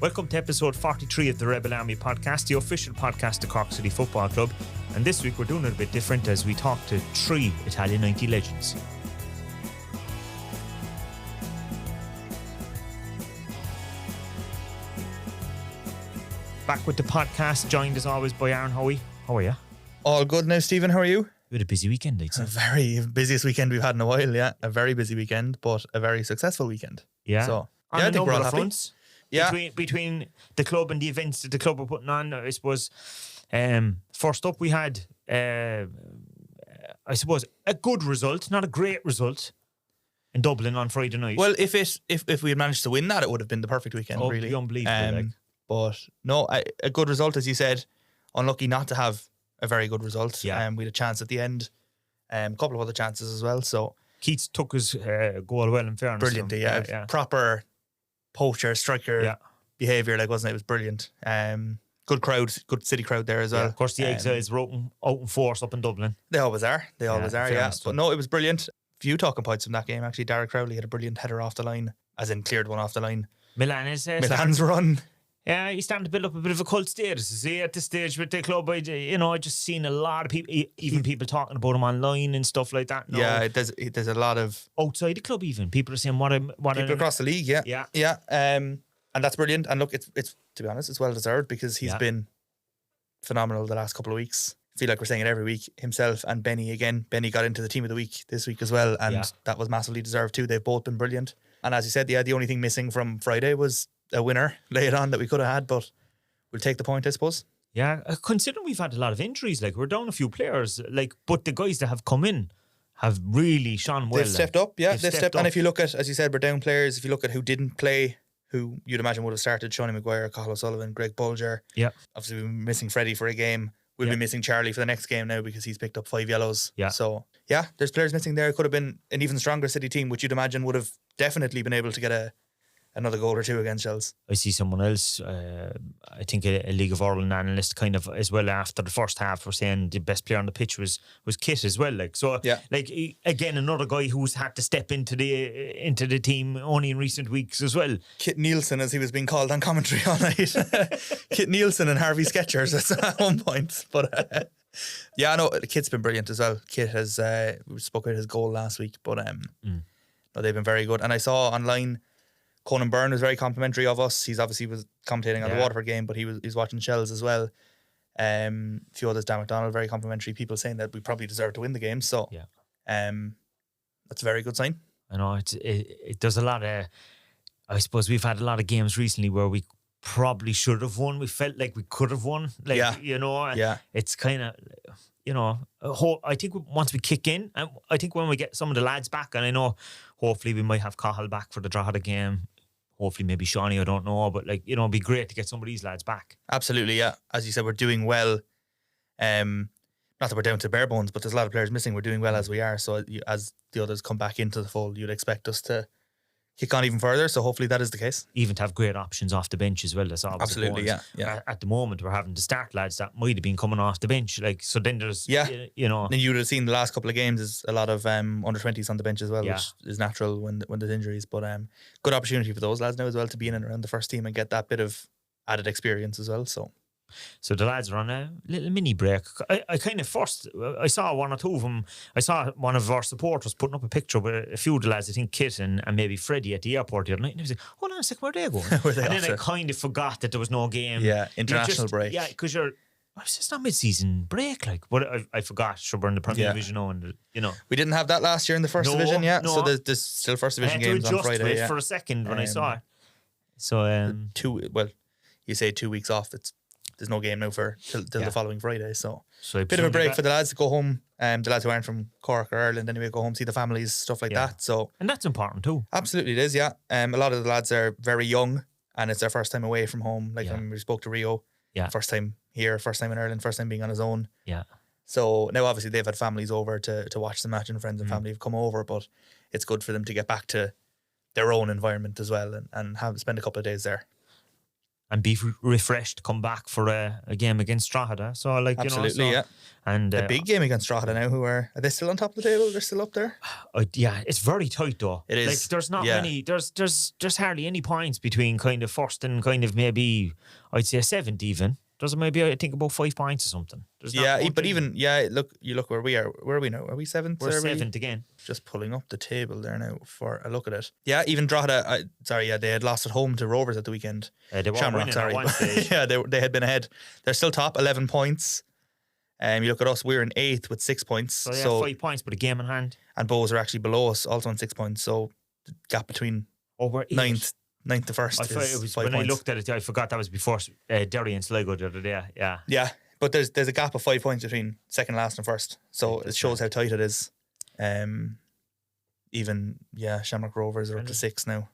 Welcome to episode 43 of the Rebel Army podcast, the official podcast of Cork City Football Club. And this week we're doing it a bit different as we talk to 3 Italian 90 legends. Back with the podcast, joined as always by Aaron Howie. How are you? All good now, Stephen. How are you? We had a busy weekend, I'd say. A very busiest weekend we've had in a while, yeah. A very busy weekend, but a very successful weekend. Yeah. So, on I think we're all happy. Fronts, yeah. Between the club and the events that the club were putting on, I suppose, first up we had, I suppose, a good result, not a great result, in Dublin on Friday night. Well, if we had managed to win that, it would have been the perfect weekend, really. It'd be unbelievable. But no, a good result, as you said. Unlucky not to have a very good result. Yeah. We had a chance at the end. A couple of other chances as well. So Keats took his goal well, in fairness. Brilliantly, yeah. Proper poacher, striker behaviour, wasn't it? It was brilliant. Good crowd, good city crowd there as well. Of course, the Exiles were out in force up in Dublin. They always are. Yeah. But no, it was brilliant. Few talking points from that game, actually. Derek Crowley had a brilliant header off the line, as in cleared one off the line. Milan's run. Yeah, he's starting to build up a bit of a cult status. See, at this stage with the club, I just seen a lot of people, even people talking about him online and stuff like that. Yeah, there's a lot of outside the club. Even people are saying what people across the league. Yeah. And that's brilliant. And look, it's to be honest, it's well deserved because he's been phenomenal the last couple of weeks. I feel like we're saying it every week. Himself and Benny again. Benny got into the team of the week this week as well, and that was massively deserved too. They've both been brilliant. And as you said, the only thing missing from Friday was a winner later on that we could have had, but we'll take the point, I suppose. Yeah, considering we've had a lot of injuries, we're down a few players, but the guys that have come in have really shone well. They've stepped up, yeah. They've stepped up. And if you look at, as you said, we're down players. If you look at who didn't play, who you'd imagine would have started, Seanie Maguire, Cathal O'Sullivan, Greg Bulger. Yeah. Obviously, we're missing Freddie for a game. We'll be missing Charlie for the next game now because he's picked up 5 yellows. Yeah. So, yeah, there's players missing there. It could have been an even stronger City team, which you'd imagine would have definitely been able to get another goal or two against Shells. I see someone else, I think a League of Ireland analyst kind of as well after the first half were saying the best player on the pitch was Kit as well. Again, another guy who's had to step into the team only in recent weeks as well. Kit Nielsen, as he was being called on commentary all night. Kit Nielsen and Harvey Sketchers at one point. But Kit's been brilliant as well. Kit has, we spoke about his goal last week, but no, they've been very good. And I saw online Conan Byrne was very complimentary of us. He's obviously was commentating on the Waterford game, but he's watching Shells as well. A few others, Dan McDonald, very complimentary. People saying that we probably deserve to win the game. So that's a very good sign. I know it does a lot of. I suppose we've had a lot of games recently where we probably should have won. We felt like we could have won. It's kind of. I think once we kick in, and I think when we get some of the lads back, and I know hopefully we might have Cathal back for the Drogheda game, hopefully maybe Seanie, I don't know, but it'd be great to get some of these lads back. Absolutely, yeah. As you said, we're doing well. Not that we're down to bare bones, but there's a lot of players missing. We're doing well as we are, so as the others come back into the fold, you'd expect us to kick on even further, so hopefully that is the case. Even to have great options off the bench as well. That's absolutely, yeah. At the moment, we're having to start lads that might have been coming off the bench. So then there's, And you would have seen the last couple of games is a lot of under 20s on the bench as well, which is natural when there's injuries. But good opportunity for those lads now as well to be in and around the first team and get that bit of added experience as well. So the lads are on a little mini break. I kind of first, I saw one or two of them. I saw one of our supporters putting up a picture with a few of the lads, I think Kit and maybe Freddie at the airport the other night. And I was like, hold on a second, where are they going? And then I kind of forgot that there was no game. Yeah, international break. Yeah, because it's not mid-season break, but I forgot. Sure, we're in the Premier Division now, and we didn't have that last year in the First Division, so there's still First Division games on Friday. I had to adjust for a second when I saw it. So you say 2 weeks off. There's no game now till the following Friday, so a bit of a presume break for the lads to go home. The lads who aren't from Cork or Ireland anyway, go home, see the families, stuff like that. So and that's important too. Absolutely, it is. Yeah, a lot of the lads are very young, and it's their first time away from home. When we spoke to Rio, first time here, first time in Ireland, first time being on his own. Yeah. So now obviously they've had families over to watch the match, and friends and family have come over, but it's good for them to get back to their own environment as well and spend a couple of days there. and be refreshed, come back for a game against Drogheda. So, absolutely, yeah. And a big game against Drogheda now. Are they still on top of the table? They're still up there? Yeah, it's very tight though. It is. Like, there's not many, there's hardly any points between kind of first and kind of maybe, I'd say 7th even. There's maybe, I think, about 5 points or something. Look where we are. Where are we now? Are we 7th? We're 7th again. Just pulling up the table there now for a look at it. Yeah, even Drogheda, they had lost at home to Rovers at the weekend. They were Shamrock, sorry. At one stage. Yeah, they had been ahead. They're still top, 11 points. You look at us, we're in 8th with 6 points. So 5 points, but a game in hand. And Bows are actually below us, also on 6 points. So the gap between we're 9th to 1st is 5 when points. I looked at it, I forgot that was before Derry and Sligo the other day. Yeah. Yeah, but there's a gap of 5 points between second last and first. So it shows how tight it is. Shamrock Rovers are up to 6 now.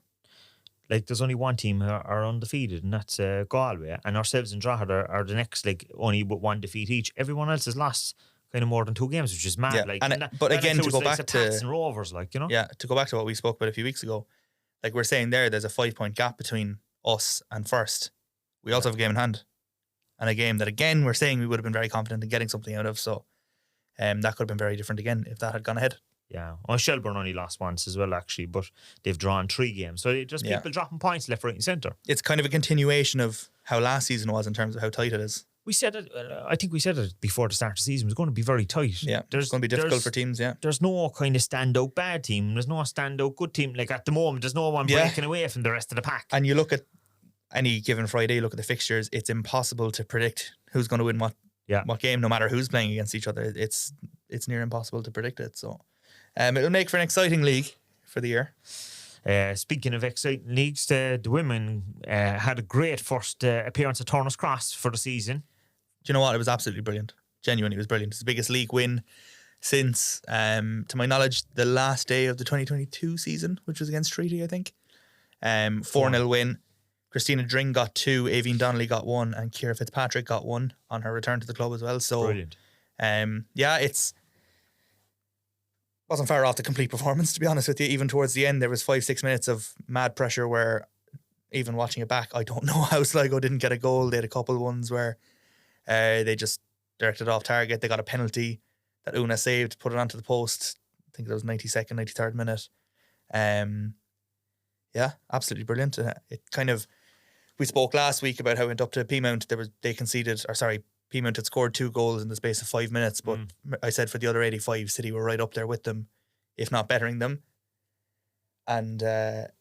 Like, there's only one team who are undefeated, and that's Galway. And ourselves and Drogheda are the next, like, only with 1 defeat each. Everyone else has lost kind of more than 2 games, which is mad. Yeah. But again, to go back to and Rovers, to go back to what we spoke about a few weeks ago, like we're saying there's a 5-point gap between us and first. We also have a game in hand, and a game that again we're saying we would have been very confident in getting something out of. So, that could have been very different again if that had gone ahead. Yeah, Shelbourne only lost once as well, actually, but they've drawn 3 games. So it just people dropping points left, right, and centre. It's kind of a continuation of how last season was in terms of how tight it is. We said it. I think we said it before the start of the season. It was going to be very tight. Yeah, it's going to be difficult for teams. Yeah, there's no kind of standout bad team. There's no standout good team. Like at the moment, there's no one breaking away from the rest of the pack. And you look at any given Friday, look at the fixtures. It's impossible to predict who's going to win what game, no matter who's playing against each other. It's near impossible to predict it. So, it'll make for an exciting league for the year. Speaking of exciting leagues, the women had a great first appearance at Turner's Cross for the season. Do you know what? It was absolutely brilliant. Genuinely, it was brilliant. It's the biggest league win since, to my knowledge, the last day of the 2022 season, which was against Treaty, I think. 4-0 win. Christina Dring got 2, Aveen Donnelly got 1, and Ciara Fitzpatrick got 1 on her return to the club as well. So, brilliant. It's wasn't far off the complete performance, to be honest with you. Even towards the end, there was 5-6 minutes of mad pressure where, even watching it back, I don't know how Sligo didn't get a goal. They had a couple ones where they just directed off target. They got a penalty that Una saved, put it onto the post. I think it was 92nd, 93rd minute. Absolutely brilliant. We spoke last week about how it went up to Peamount. Peamount had scored 2 goals in the space of 5 minutes, but I said for the other 85, City were right up there with them, if not bettering them. And the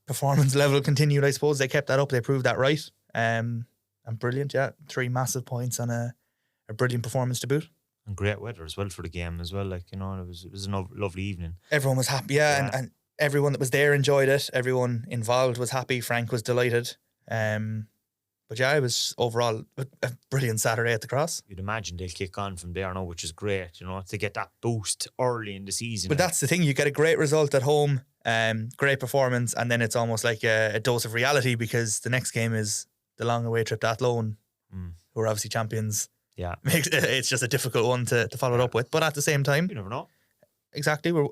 performance level continued, I suppose. They kept that up. They proved that right. And brilliant, 3 massive points and a brilliant performance to boot. And great weather as well for the game as well. It was a lovely evening. Everyone was happy, and everyone that was there enjoyed it. Everyone involved was happy. Frank was delighted. But it was overall a brilliant Saturday at the Cross. You'd imagine they'll kick on from there now, which is great, to get that boost early in the season. But that's the thing, you get a great result at home, great performance, and then it's almost like a dose of reality because the next game is the long away trip to Athlone, who are obviously champions. Yeah. It's just a difficult one to follow it up with. But at the same time, you never know. Exactly. We're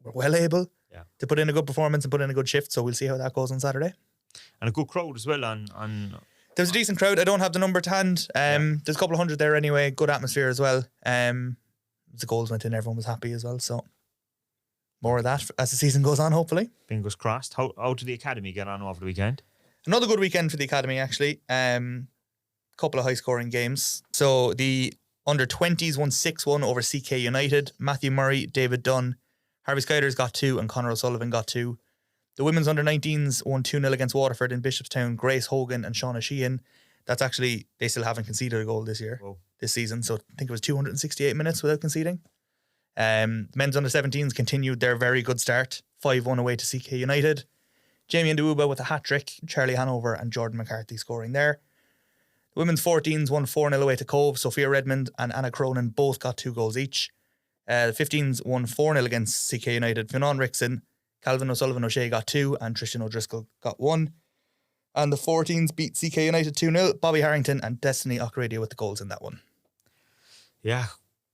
well able to put in a good performance and put in a good shift, so we'll see how that goes on Saturday. And a good crowd as well on There was a decent crowd. I don't have the number to hand. There's a couple of hundred there anyway. Good atmosphere as well. The goals went in. Everyone was happy as well. So more of that as the season goes on, hopefully. Fingers crossed. How did the academy get on over the weekend? Another good weekend for the academy, actually. Couple of high-scoring games. So the under-20s won 6-1 over CK United. Matthew Murray, David Dunn, Harvey Skyders got 2 and Conor O'Sullivan got 2. The women's under-19s won 2-0 against Waterford in Bishopstown. Grace Hogan and Shauna Sheehan. That's actually, they still haven't conceded a goal this season. So I think it was 268 minutes without conceding. Men's under-17s continued their very good start. 5-1 away to CK United. Jamie Ndewuba with a hat-trick. Charlie Hanover and Jordan McCarthy scoring there. The women's 14s won 4-0 away to Cove. Sophia Redmond and Anna Cronin both got 2 goals each. The 15s won 4-0 against CK United. Fionn Rickson, Calvin O'Sullivan O'Shea got 2 and Tristan O'Driscoll got 1. And the 14s beat CK United 2-0. Bobby Harrington and Destiny Ocradia with the goals in that one. Yeah,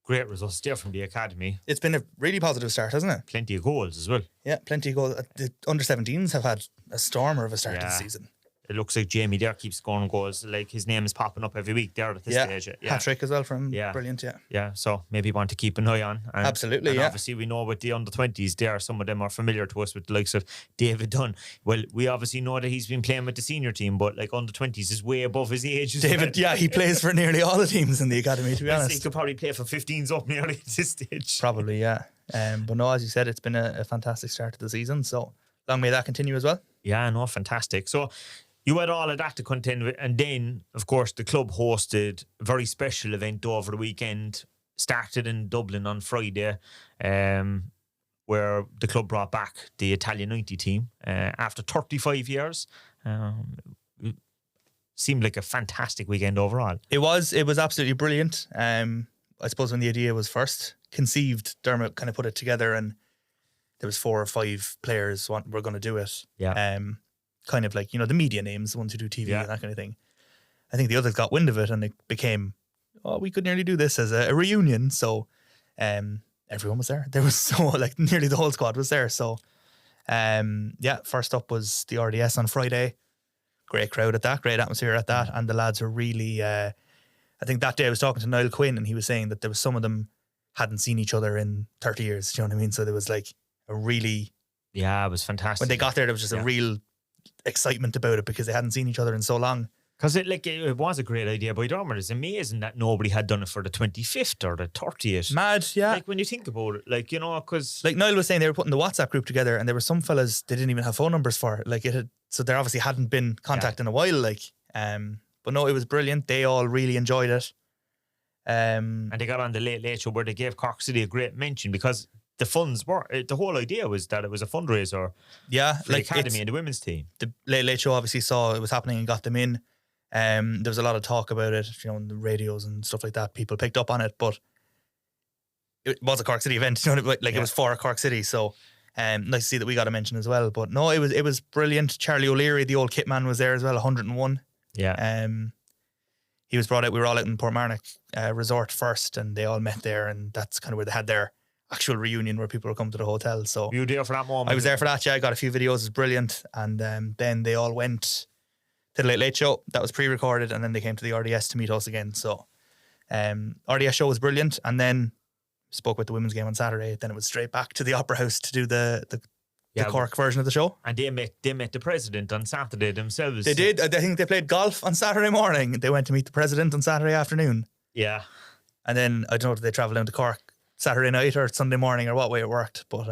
great results there from the academy. It's been a really positive start, hasn't it? Plenty of goals as well. Yeah, plenty of goals. The under-17s have had a stormer of a start to the season. it looks like Jamie there keeps scoring goals. Like his name is popping up every week there at this stage. Yeah, hat-trick as well from brilliant, Yeah, so maybe want to keep an eye on. Absolutely, and obviously we know with the under-20s there, some of them are familiar to us with the likes of David Dunn. Well, we obviously know that he's been playing with the senior team, but like under-20s is way above his age. David, he plays for nearly all the teams in the academy, to be honest. He could probably play for 15s up nearly at this stage. Probably, yeah. But no, as you said, it's been a fantastic start to the season, so long may that continue as well. Yeah, no, fantastic. So you had all of that to contend with, and then, of course, the club hosted a very special event over the weekend, started in Dublin on Friday, where the club brought back the Italia 90 team after 35 years. It seemed like a fantastic weekend overall. It was absolutely brilliant. I suppose when the idea was first conceived, Dermot kind of put it together, and there was 4 or 5 players were going to do it. Yeah. Kind of like, the media names, the ones who do TV and that kind of thing. I think the others got wind of it, and it became, we could nearly do this as a reunion. So everyone was there. There was nearly the whole squad was there. So first up was the RDS on Friday. Great crowd at that, great atmosphere at that. And the lads were really, I think that day I was talking to Niall Quinn, and he was saying that there was some of them hadn't seen each other in 30 years. Do you know what I mean? So there was like a really... Yeah, it was fantastic. When they got there was just a real excitement about it because they hadn't seen each other in so long. Because it was a great idea by Dermot. It's amazing that nobody had done it for the 25th or the 30th. Mad, yeah. Like when you think about it, like, because... Like Niall was saying, they were putting the WhatsApp group together, and there were some fellas they didn't even have phone numbers for. Like so there obviously hadn't been contact in a while. Like, but no, it was brilliant. They all really enjoyed it. And they got on the Late Show where they gave Cork City a great mention because the funds were, the whole idea was that it was a fundraiser for the academy and the women's team. The Late Show obviously saw it was happening and got them in. There was a lot of talk about it, on the radios and stuff like that. People picked up on it, but it was a Cork City event. It was for Cork City, so nice to see that we got a mention as well. But no, it was brilliant. Charlie O'Leary, the old kit man, was there as well. 101. Yeah. He was brought out. We were all out in Portmarnock Resort first, and they all met there, and that's kind of where they had their actual reunion where people were coming to the hotel. So you were there for that moment? I was there for that. Yeah, I got a few videos. It was brilliant. And then they all went to the Late Show. That was pre-recorded, and then they came to the RDS to meet us again. So RDS show was brilliant, and then spoke with the women's game on Saturday. Then it was straight back to the Opera House to do the Cork version of the show. And they met the president on Saturday themselves. They did. I think they played golf on Saturday morning. They went to meet the president on Saturday afternoon. Yeah. And then, I don't know if they travelled down to Cork Saturday night or Sunday morning or what way it worked, but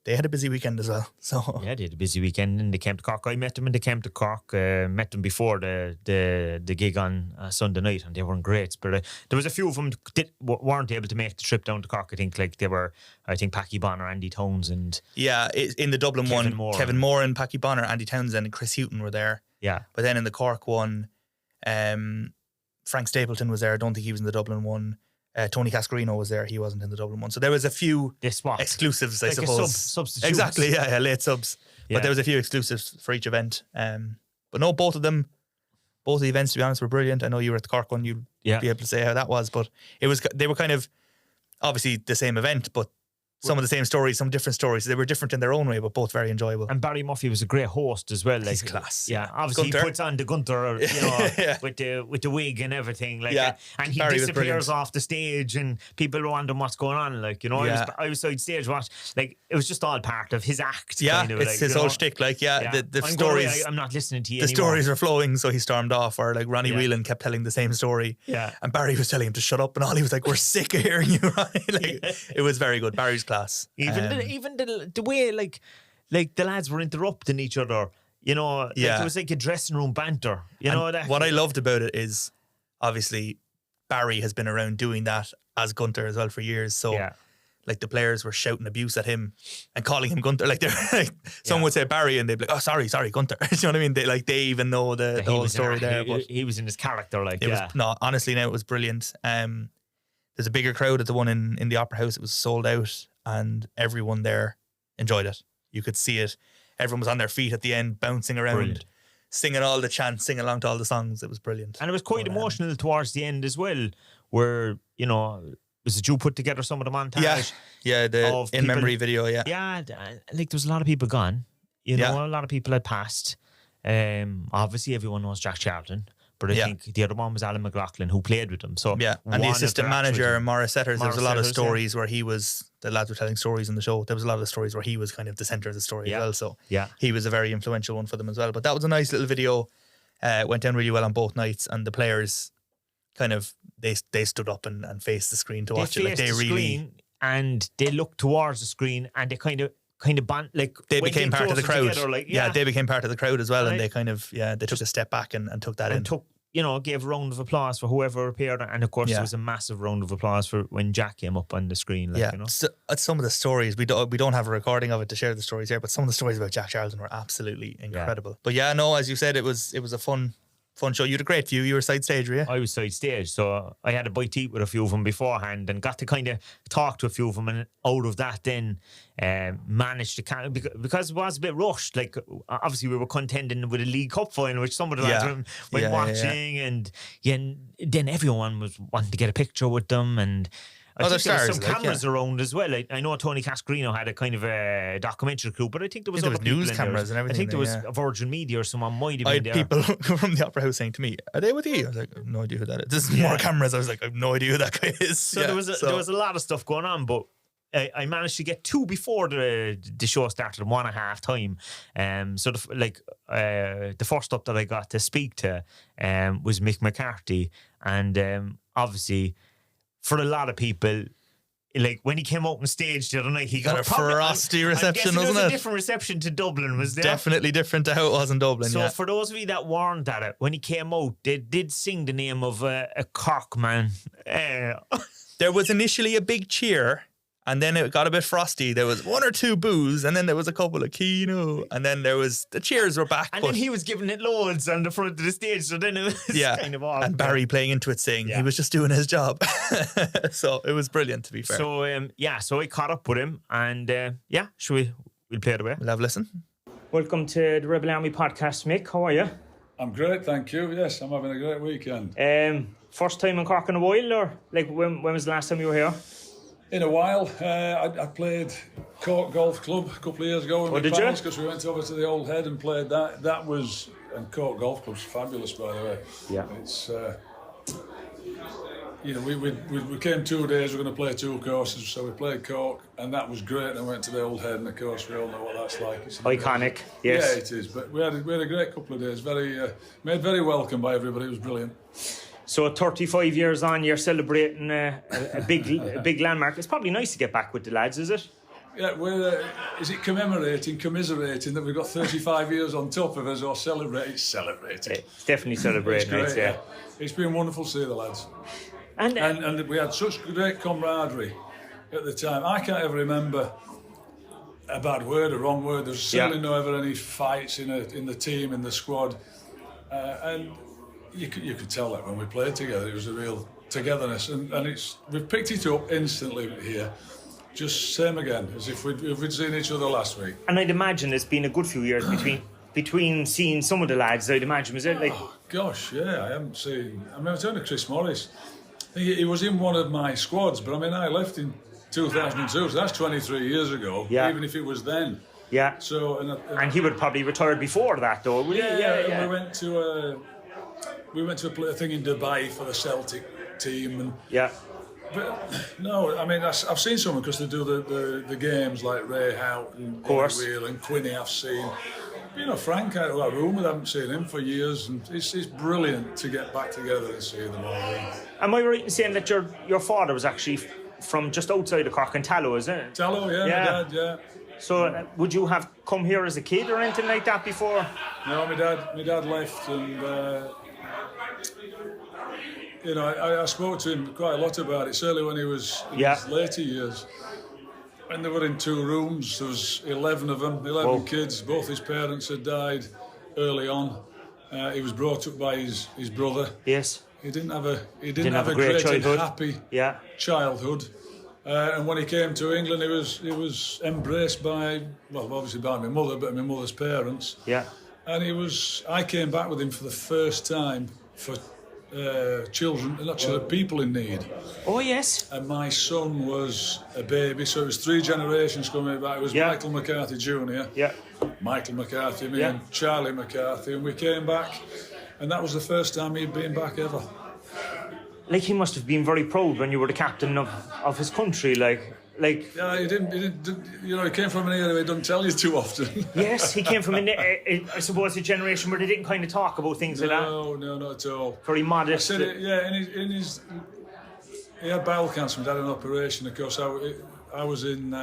they had a busy weekend as well. So yeah, they had a busy weekend, and they came to Cork. I met them and they came to Cork. Met them before the gig on Sunday night, and they were in great spirit. There was a few of them weren't able to make the trip down to Cork. I think Packy Bonner, Andy Townsend. Yeah, in the Dublin one, Kevin Moore and Packy Bonner, Andy Townsend and Chris Houghton were there. Yeah. But then in the Cork one, Frank Stapleton was there. I don't think he was in the Dublin one. Tony Cascarino was there. He wasn't in the Dublin one. So there was a few exclusives, I suppose. Substitutes. Exactly, yeah, late subs. Yeah. But there was a few exclusives for each event. But no, both of the events, to be honest, were brilliant. I know you were at the Cork one. You'd be able to say how that was. But they were kind of obviously the same event, but some of the same stories, some different stories. They were different in their own way, but both very enjoyable. And Barry Murphy was a great host as well. He's class. Yeah, obviously Gunter. He puts on the Gunter, with the wig and everything. And he Barry disappears off the stage, and people wonder what's going on. I was side stage watch. It was just all part of his act. Yeah, kind of, it's his whole shtick. The stories. I'm not listening to you. The stories were flowing, so he stormed off. Or Ronnie Whelan kept telling the same story. Yeah, and Barry was telling him to shut up, and all he was like, "We're sick of hearing you." It was very good. Barry's class. Even the way the lads were interrupting each other, it was like a dressing room banter. What I loved about it is obviously Barry has been around doing that as Gunter as well for years. So the players were shouting abuse at him and calling him Gunter. Someone would say Barry and they'd be like, "Oh, sorry, Gunter." Do you know what I mean? They even know the whole story there. But he was in his character. Honestly, now it was brilliant. There's a bigger crowd at the one in the Opera House. It was sold out, and everyone there enjoyed it. You could see it. Everyone was on their feet at the end, bouncing around, singing all the chants, singing along to all the songs. It was brilliant. And it was quite emotional towards the end as well, where, was it you put together some of the montage? Yeah, the in-memory video, yeah. Yeah, there was a lot of people gone. A lot of people had passed. Obviously, everyone knows Jack Charlton. But I think the other one was Alan McLaughlin, who played with them. So and the assistant manager, Morris Setters, there was a lot of stories where he was, the lads were telling stories in the show. There was a lot of stories where he was kind of the centre of the story as well. So he was a very influential one for them as well. But that was a nice little video. Went down really well on both nights. And the players kind of, they stood up and faced the screen to watch it. Like they really... screen and they looked towards the screen and they kind of bond, like they became part of the crowd. Together, they became part of the crowd as well, and they kind of they took a step back and took that in. Gave a round of applause for whoever appeared, and of course there was a massive round of applause for when Jack came up on the screen. So, some of the stories we don't have a recording of it to share the stories here, but some of the stories about Jack Charlton were absolutely incredible. But as you said, it was a fun show. You had a great view. You were side stage, were you? I was side stage, so I had a bite to eat with a few of them beforehand and got to kind of talk to a few of them, and out of that then managed to because it was a bit rushed. Like obviously we were contending with a League Cup final, which some of the lads were watching, and then everyone was wanting to get a picture with them, and I think there were some cameras around as well. I know Tony Cascarino had a kind of a documentary crew, but I think there was other news cameras and everything. I think there was Virgin Media or someone might have been there. I had people from the Opera House saying to me, "Are they with you?" I was like, "I have no idea who that is." There's more cameras. I was like, "I have no idea who that guy is." So there was a lot of stuff going on, but I managed to get two before the show started, one at half time. So the first up that I got to speak to was Mick McCarthy, and obviously, for a lot of people, like when he came out on stage the other night, he got a frosty reception, wasn't it? It was a different reception to Dublin, was there? Definitely different to how it was in Dublin. So for those of you that weren't at it, when he came out, they did sing the name of a Cork man. There was initially a big cheer, and then it got a bit frosty. There was one or two boos, and then there was a couple of Keno, and then the cheers were back. And then he was giving it loads on the front of the stage, so then it was kind of off. And Barry playing into it saying he was just doing his job. So it was brilliant, to be fair. So, so I caught up with him, and we'll play it away. We'll have a listen. Welcome to the Rebel Army podcast, Mick. How are you? I'm great, thank you. Yes, I'm having a great weekend. First time in Cork in a while, or like when was the last time you were here? In a while. I played Cork Golf Club a couple of years ago in the finals, because we went over to the Old Head and played that. And Cork Golf Club's fabulous, by the way. Yeah. It's we came 2 days. We're going to play 2 courses, so we played Cork, and that was great. And I went to the Old Head, and of course we all know what that's like. It's iconic. Yes. Yeah, it is. But we had a great couple of days. Made very welcome by everybody. It was brilliant. So 35 years on, you're celebrating a big landmark. It's probably nice to get back with the lads, is it? Yeah, is it commiserating that we've got 35 years on top of us, or celebrating? It's celebrating. It's definitely celebrating. It's great, It's been wonderful to see the lads. And we had such great camaraderie at the time. I can't ever remember a bad word, a wrong word. There's certainly never any fights in the team, in the squad. And you could tell that when we played together, it was a real togetherness, and we've picked it up instantly here, just same again as if we'd seen each other last week. And I'd imagine it's been a good few years between seeing some of the lads. I'd imagine, was it like? Oh gosh, yeah, I haven't seen. I mean, I was talking to Chris Morris. He was in one of my squads, but I mean, I left in 2002, so that's 23 years ago. Yeah. Even if it was then. Yeah. So and he would have probably retired before that, though. Yeah. We went to a thing in Dubai for the Celtic team, and but no, I mean I've seen some because they do the games like Ray Hout and Wheel and Quinny. I've seen, Frank out of that room. I haven't seen him for years, and it's brilliant to get back together and see them all. Am I right in saying that your father was actually from just outside of Cork in Tallow, is it? Tallow, yeah. My dad, yeah. So would you have come here as a kid or anything like that before? No, my dad left, and I spoke to him quite a lot about it, certainly when he was in his later years. When they were in 2 rooms, there was 11 of them, 11 kids. Both his parents had died early on. He was brought up by his brother. Yes. He didn't have a great childhood. Happy childhood. And when he came to England, he was embraced by, obviously by my mother, but my mother's parents. Yeah. And I came back with him for the first time for people in need. Oh, yes. And my son was a baby, so it was 3 generations coming back. It was Michael McCarthy Jr., Michael McCarthy, me and Charlie McCarthy, and we came back, and that was the first time he'd been back ever. Like, he must have been very proud when you were the captain of his country, like. Yeah, he didn't. He came from an area he doesn't tell you too often. Yes, he came from I suppose, a generation where they didn't kind of talk about things like that. No, not at all. Very modest. I said he had bowel cancer and had an operation. Of course, I was in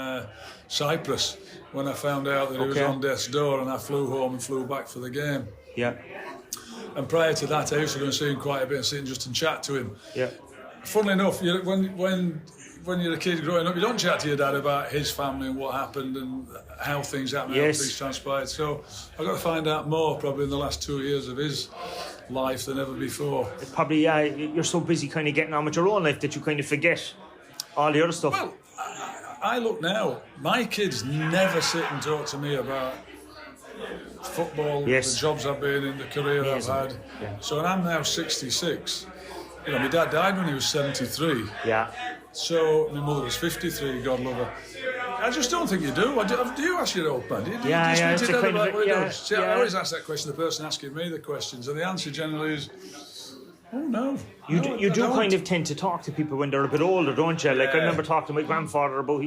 Cyprus when I found out that he was on death's door, and I flew home and flew back for the game. Yeah. And prior to that, I used to go and see him quite a bit and sit and just chat to him. Yeah. Funnily enough, when you're a kid growing up, you don't chat to your dad about his family and what happened and how things happened, how things transpired. So I got to find out more probably in the last 2 years of his life than ever before. Probably, you're so busy kind of getting on with your own life that you kind of forget all the other stuff. Well, I look now, my kids never sit and talk to me about football, the jobs I've been in, the career I've had. Yeah. So and I'm now 66. My dad died when he was 73. Yeah. So my mother was 53, God love her. I just don't think you do. Do you ask your old man? Do you speak to your dad about what he does? See, I always ask that question, the person asking me the questions, and the answer generally is, oh no. You do kind of tend to talk to people when they're a bit older, don't you? Like I remember talking to my grandfather about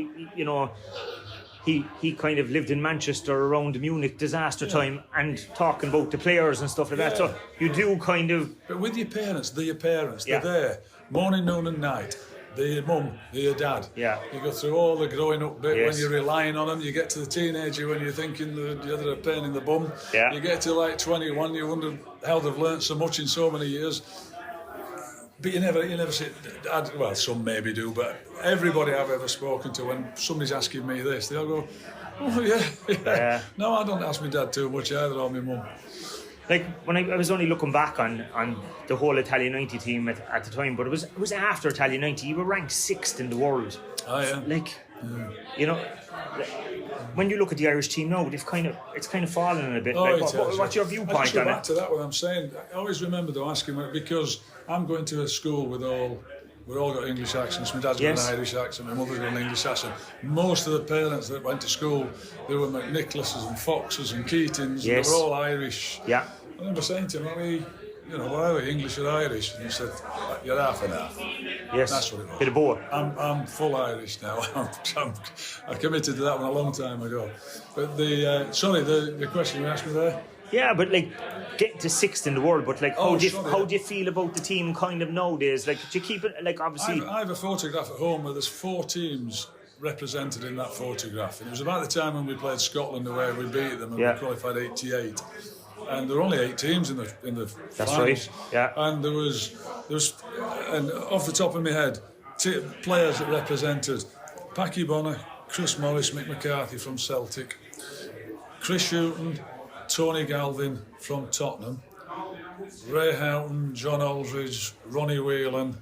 he kind of lived in Manchester around the Munich disaster time and talking about the players and stuff like that. So you do kind of... But with your parents, they're there, morning, noon and night. They're your mum, they're your dad. Yeah. You go through all the growing up bit when you're relying on them. You get to the teenager when you're thinking they're a pain in the bum. Yeah. You get to like 21, you wonder how they've learnt so much in so many years. But you never see. Well, some maybe do, but everybody I've ever spoken to, when somebody's asking me this, they'll go, "Oh yeah." No, I don't ask my dad too much either, or my mum. Like when I was only looking back on the whole Italia 90 team at the time, but it was after Italia 90. You were ranked 6th in the world. Oh yeah. When you look at the Irish team now, it's kind of fallen a bit. What's your viewpoint on it? I just go back to that. What I'm saying, I always remember though asking, because I'm going to a school we've all got English accents. My dad's got an Irish accent, my mother's got an English accent. Most of the parents that went to school, they were McNicholases and Foxes and Keatings, and they were all Irish. Yeah. I remember saying to him, why are we English or Irish? And he said, you're half and half. Yes. That's what it was. Bit of both. I'm full Irish now. I committed to that one a long time ago. But the question you asked me there? Yeah, but like getting to 6th in the world, but like how do you feel about the team kind of nowadays? Like, do you keep it, like, obviously... I have a photograph at home where there's 4 teams represented in that photograph. And it was about the time when we played Scotland where we beat them and we qualified 88. And there were only 8 teams in the That's finals. right. Yeah. And there was, and off the top of my head, players that represented Packy Bonner, Chris Morris, Mick McCarthy from Celtic, Chris Hughton, Tony Galvin from Tottenham, Ray Houghton, John Aldridge, Ronnie Whelan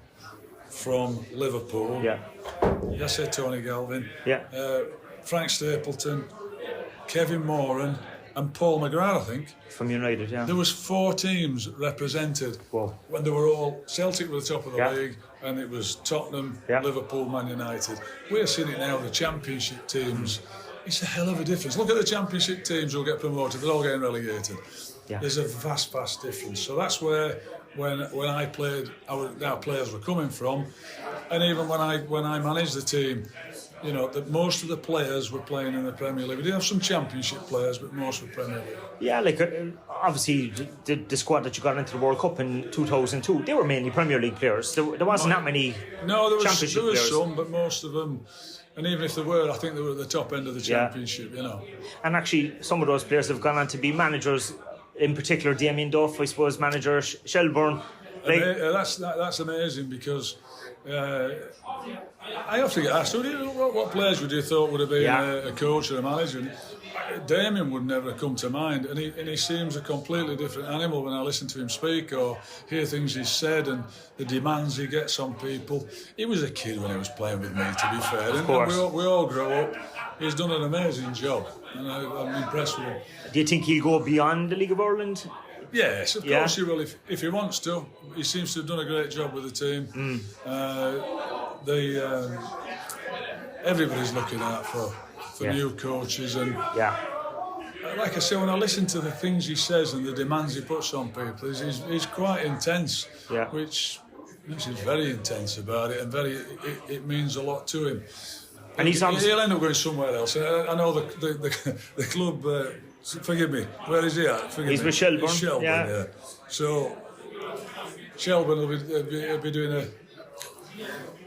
from Liverpool. Yeah. Yes, I said Tony Galvin. Yeah. Frank Stapleton, Kevin Moran, and Paul McGrath, I think. From United, yeah. There was 4 teams represented. Whoa. When they were all... Celtic were the top of the league, and it was Tottenham, Liverpool, Man United. We're seeing it now, the Championship teams. It's a hell of a difference. Look at the Championship teams who'll get promoted. They're all getting relegated. Yeah. There's a vast difference. So that's where, when I played, our players were coming from. And even when I managed the team, that most of the players were playing in the Premier League. We did have some Championship players, but most were Premier League. Yeah, like obviously the squad that you got into the World Cup in 2002, they were mainly Premier League players. There wasn't that many Championship players. Was some, but most of them... And even if they were, I think they were at the top end of the Championship, And actually, some of those players have gone on to be managers, in particular Damien Duff, I suppose, manager Shelbourne. That's amazing because I often get asked, what players would you thought would have been a coach or a manager? And Damien would never have come to mind, and he seems a completely different animal when I listen to him speak or hear things he's said and the demands he gets on people. He was a kid when he was playing with me, to be fair. Of course. And we all grow up. He's done an amazing job, and I'm impressed with him. Do you think he'll go beyond the League of Ireland? Yes, of course he will if he wants to. He seems to have done a great job with the team. Everybody's looking out for new coaches, and like I say, when I listen to the things he says and the demands he puts on people, he's quite intense, which he's very intense about it, and it means a lot to him. And he'll end up going somewhere else. I know the club. Forgive me. Where is he at? He's with Shelbourne. Shelbourne, yeah. So Shelbourne will be doing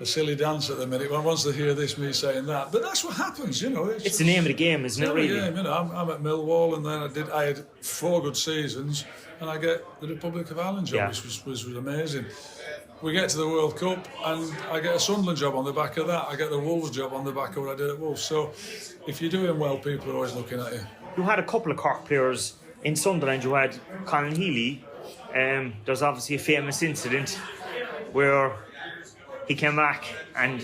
a silly dance at the minute. Once they hear this, me saying that, but that's what happens, you know. It's the name of the game, isn't it? Really? Game, you know. I'm at Millwall, and then I had 4 good seasons, and I get the Republic of Ireland job, which was amazing. We get to the World Cup, and I get a Sunderland job on the back of that. I get the Wolves job on the back of what I did at Wolves. So, if you're doing well, people are always looking at you. You had a couple of Cork players in Sunderland. You had Colin Healy. There's obviously a famous incident where he came back, and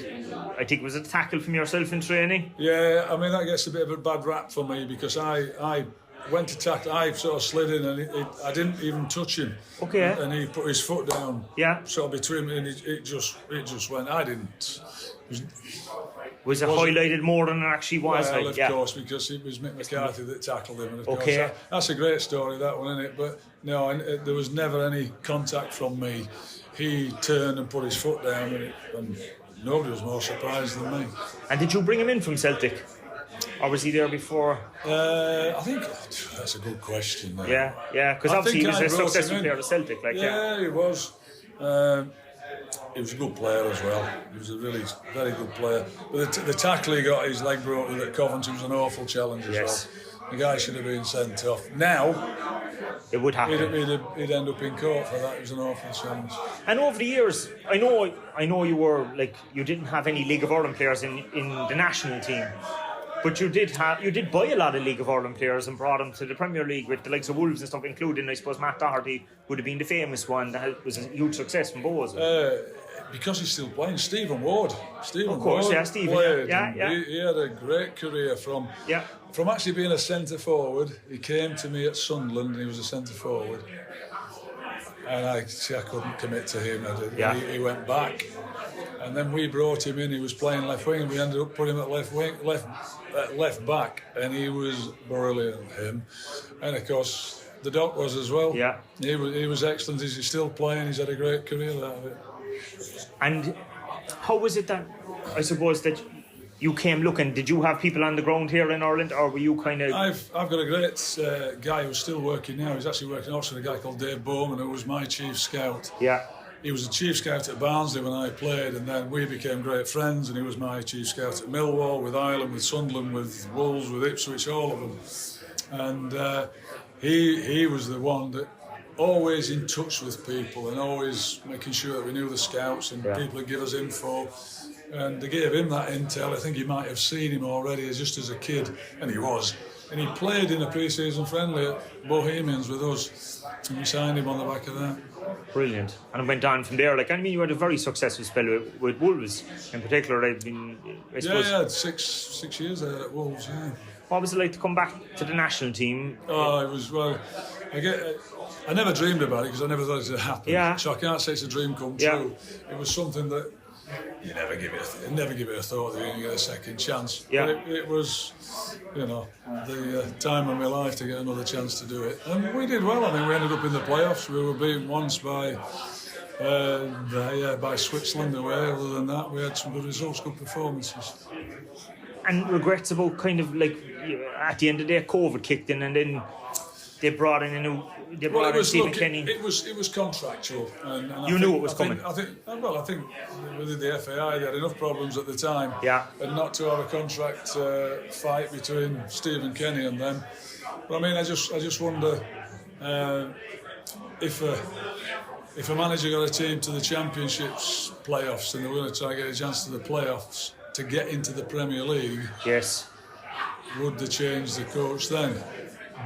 I think it was a tackle from yourself in training. Yeah, I mean, that gets a bit of a bad rap for me, because I went to tackle, I sort of slid in, and I didn't even touch him. Okay. And he put his foot down. Yeah. Sort of between me, and it just went. I didn't. Was it highlighted more than it actually was? Well, of course, because it was Mick McCarthy that tackled him. And of course, that's a great story, that one, isn't it? But no, there was never any contact from me. He turned and put his foot down, and nobody was more surprised than me. And did you bring him in from Celtic? Or was he there before? I think that's a good question. Yeah, because obviously he was a successful player at Celtic. He was. He was a good player as well. He was a really very good player. But the tackle he got his leg broken at Coventry was an awful challenge as well. The guy should have been sent off. Now, it would happen. He'd end up in court for that. It was an awful challenge. And over the years, I know you were you didn't have any League of Ireland players in the national team. But you did buy a lot of League of Ireland players and brought them to the Premier League with the likes of Wolves and stuff, including, I suppose, Matt Doherty would have been the famous one that was a huge success from Bows. Because he's still playing. Stephen Ward. Of course, Ward Stephen. Played. Yeah. He had a great career from actually being a centre forward. He came to me at Sunderland and he was a centre forward. And I couldn't commit to him. He went back. And then we brought him in. He was playing left wing. We ended up putting him at left back, and he was brilliant. Him, and of course the Doc was as well. Yeah, he was excellent. He's still playing. He's had a great career out of it. And how was it that, I suppose, that you came looking? Did you have people on the ground here in Ireland, or were you kind of? I've got a great guy who's still working now. He's actually working also with a guy called Dave Bowman, who was my chief scout. Yeah. He was a chief scout at Barnsley when I played, and then we became great friends, and he was my chief scout at Millwall, with Ireland, with Sunderland, with Wolves, with Ipswich, all of them. And he was the one that always in touch with people and always making sure that we knew the scouts and people would give us info. And they gave him that intel. I think he might have seen him already just as a kid, and he was. And he played in a pre-season friendly at Bohemians with us, and we signed him on the back of that. Brilliant. And it went on from there. You had a very successful spell with Wolves in particular. They've been, I suppose. Yeah, I had six years there at Wolves, yeah. What was it like to come back to the national team? Oh, it was, well, I never dreamed about it because I never thought it would happen. Yeah. So I can't say it's a dream come true. It was something that you never give it a thought that you're going to get a second chance. Yeah. But it was, the time of my life to get another chance to do it. And we did well. I mean, we ended up in the playoffs. We were beaten once by Switzerland away. Other than that, we had some good results, good performances. And regrets about kind of at the end of the day, COVID kicked in, and then they brought in Stephen Kenny. It was contractual, and you knew it was coming. I think within the FAI they had enough problems at the time, and not to have a contract fight between Stephen Kenny and them. But I mean, I just wonder if a manager got a team to the Championships playoffs and they were going to try and get a chance to the playoffs to get into the Premier League. Yes. Would they change the coach then?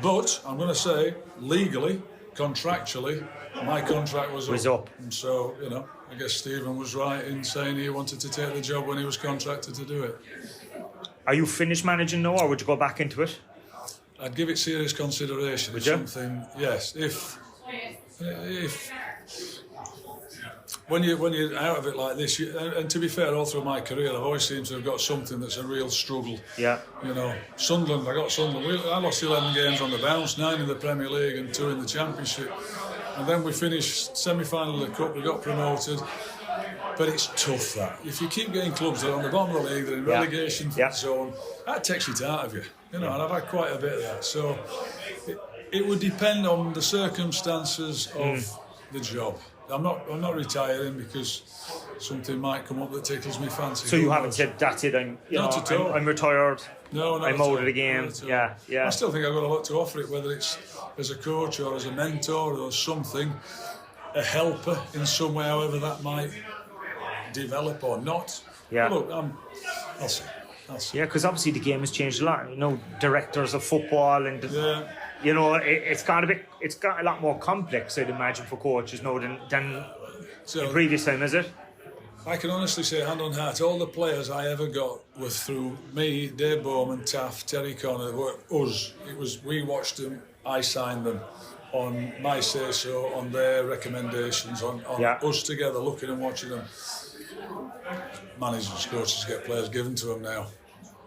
But I'm going to say, legally, contractually, my contract was up. And so, I guess Stephen was right in saying he wanted to take the job when he was contracted to do it. Are you finished managing now, or would you go back into it? I'd give it serious consideration. Would you? Something, yes. If if when you're out of it like this, and to be fair, all through my career, I've always seemed to have got something that's a real struggle. Yeah. You know, Sunderland, I lost 11 games on the bounce, 9 in the Premier League and 2 in the Championship. And then we finished semi-final of the Cup, we got promoted. But it's tough, that. If you keep getting clubs that are on the bottom of the league, they're in relegation zone, that takes it out of you. You know, and I've had quite a bit of that. So it would depend on the circumstances of the job. I'm not retiring because something might come up that tickles me fancy. So you haven't said, that's it, I'm retired. No, I'm out of the game. Yeah. I still think I've got a lot to offer it, whether it's as a coach or as a mentor or something, a helper in some way, however that might develop or not. Yeah. But look, I'll see. Yeah, because obviously the game has changed a lot. You know, directors of football and you know, it's got a lot more complex, I'd imagine, for coaches now than the previous time, is it? I can honestly say, hand on heart, all the players I ever got were through me, Dave Bowman, Taft, Terry Connor, were us. We watched them, I signed them on my say-so, on their recommendations, on us together looking and watching them. Managers, coaches get players given to them now.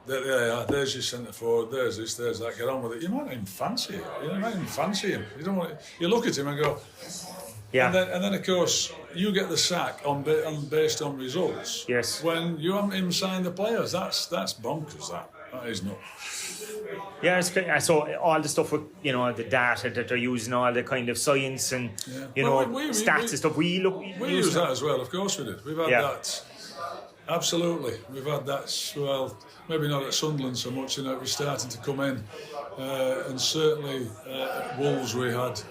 There they are. There's your centre forward. There's this. There's that. Get on with it. You might not even fancy it. You might even fancy him. You don't want. You look at him and go. Yeah. And then of course you get the sack based on results. Yes. When you haven't even signed the players, that's bonkers. That is not. Yeah, I saw all the stuff with, you know, the data that they're using, all the kind of science and you know, stats and stuff. We use that as well. Of course we did. We've had that. Absolutely, we've had that. Well, maybe not at Sunderland so much. You know, it was starting to come in, and certainly at Wolves we had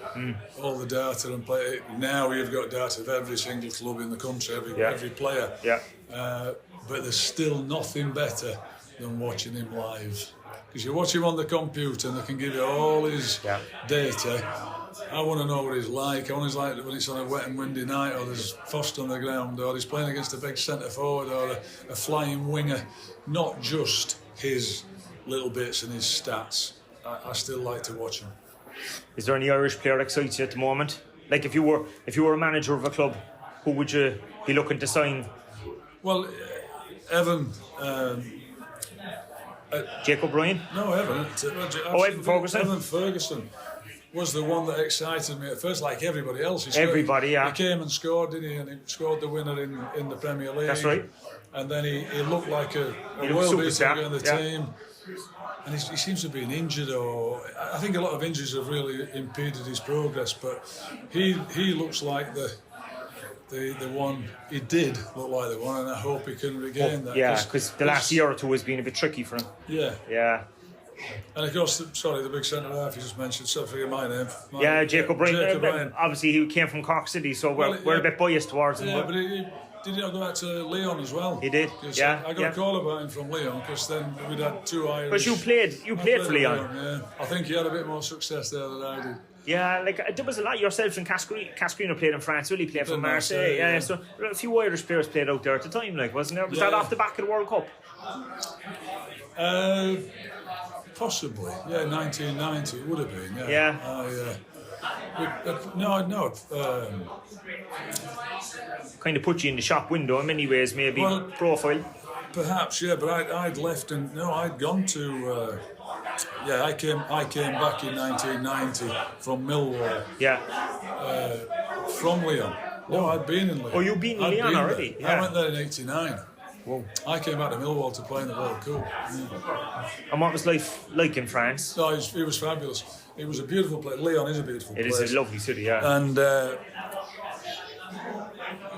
all the data and play. Now you've got data of every single club in the country, every player. Yeah. But there's still nothing better than watching him live. Because you watch him on the computer and they can give you all his data. I want to know what he's like. I want to know like when it's on a wet and windy night, or there's frost on the ground, or he's playing against a big centre forward, or a flying winger. Not just his little bits and his stats. I still like to watch him. Is there any Irish player that excites you at the moment? Like if you were a manager of a club, who would you be looking to sign? Well, Evan. Jake O'Brien? No, Evan. Evan Ferguson? Evan Ferguson was the one that excited me at first, like everybody else. He came and scored, didn't he? And he scored the winner in the Premier League. That's right. And then he looked like a world beater in the team. And he seems to have been injured, or I think a lot of injuries have really impeded his progress. But he looks like the one. He did look like the one, and I hope he can regain that. Yeah, because the last year or two has been a bit tricky for him. Yeah. And of course, the big centre half you just mentioned. So forget my name. Jake O'Brien. Obviously, he came from Cork City, so we're a bit biased towards him. Yeah, but did he not go out to Leon as well? He did. I got a call about him from Leon because then we'd had 2 Irish. But you played for Leon. Yeah, I think he had a bit more success there than I did. Yeah, like there was a lot. Yourself and Cascarino played in France. Willie played for Marseille. Yeah, so a few Irish players played out there at the time. Like, wasn't there? Was that off the back of the World Cup? Possibly. Yeah, 1990 it would have been. Yeah. No. Kind of put you in the shop window in many ways, maybe profile. Perhaps, yeah. But I'd left and I'd gone to. I came back in 1990 from Millwall. Yeah. From Leon. No, I'd been in Leon. Oh, you've been in Leon already? Yeah. I went there in '89. Whoa. I came back to Millwall to play in the World Cup. Yeah. And what was life like in France? No, it was fabulous. It was a beautiful place. Leon is a beautiful place. It is a lovely city, yeah. And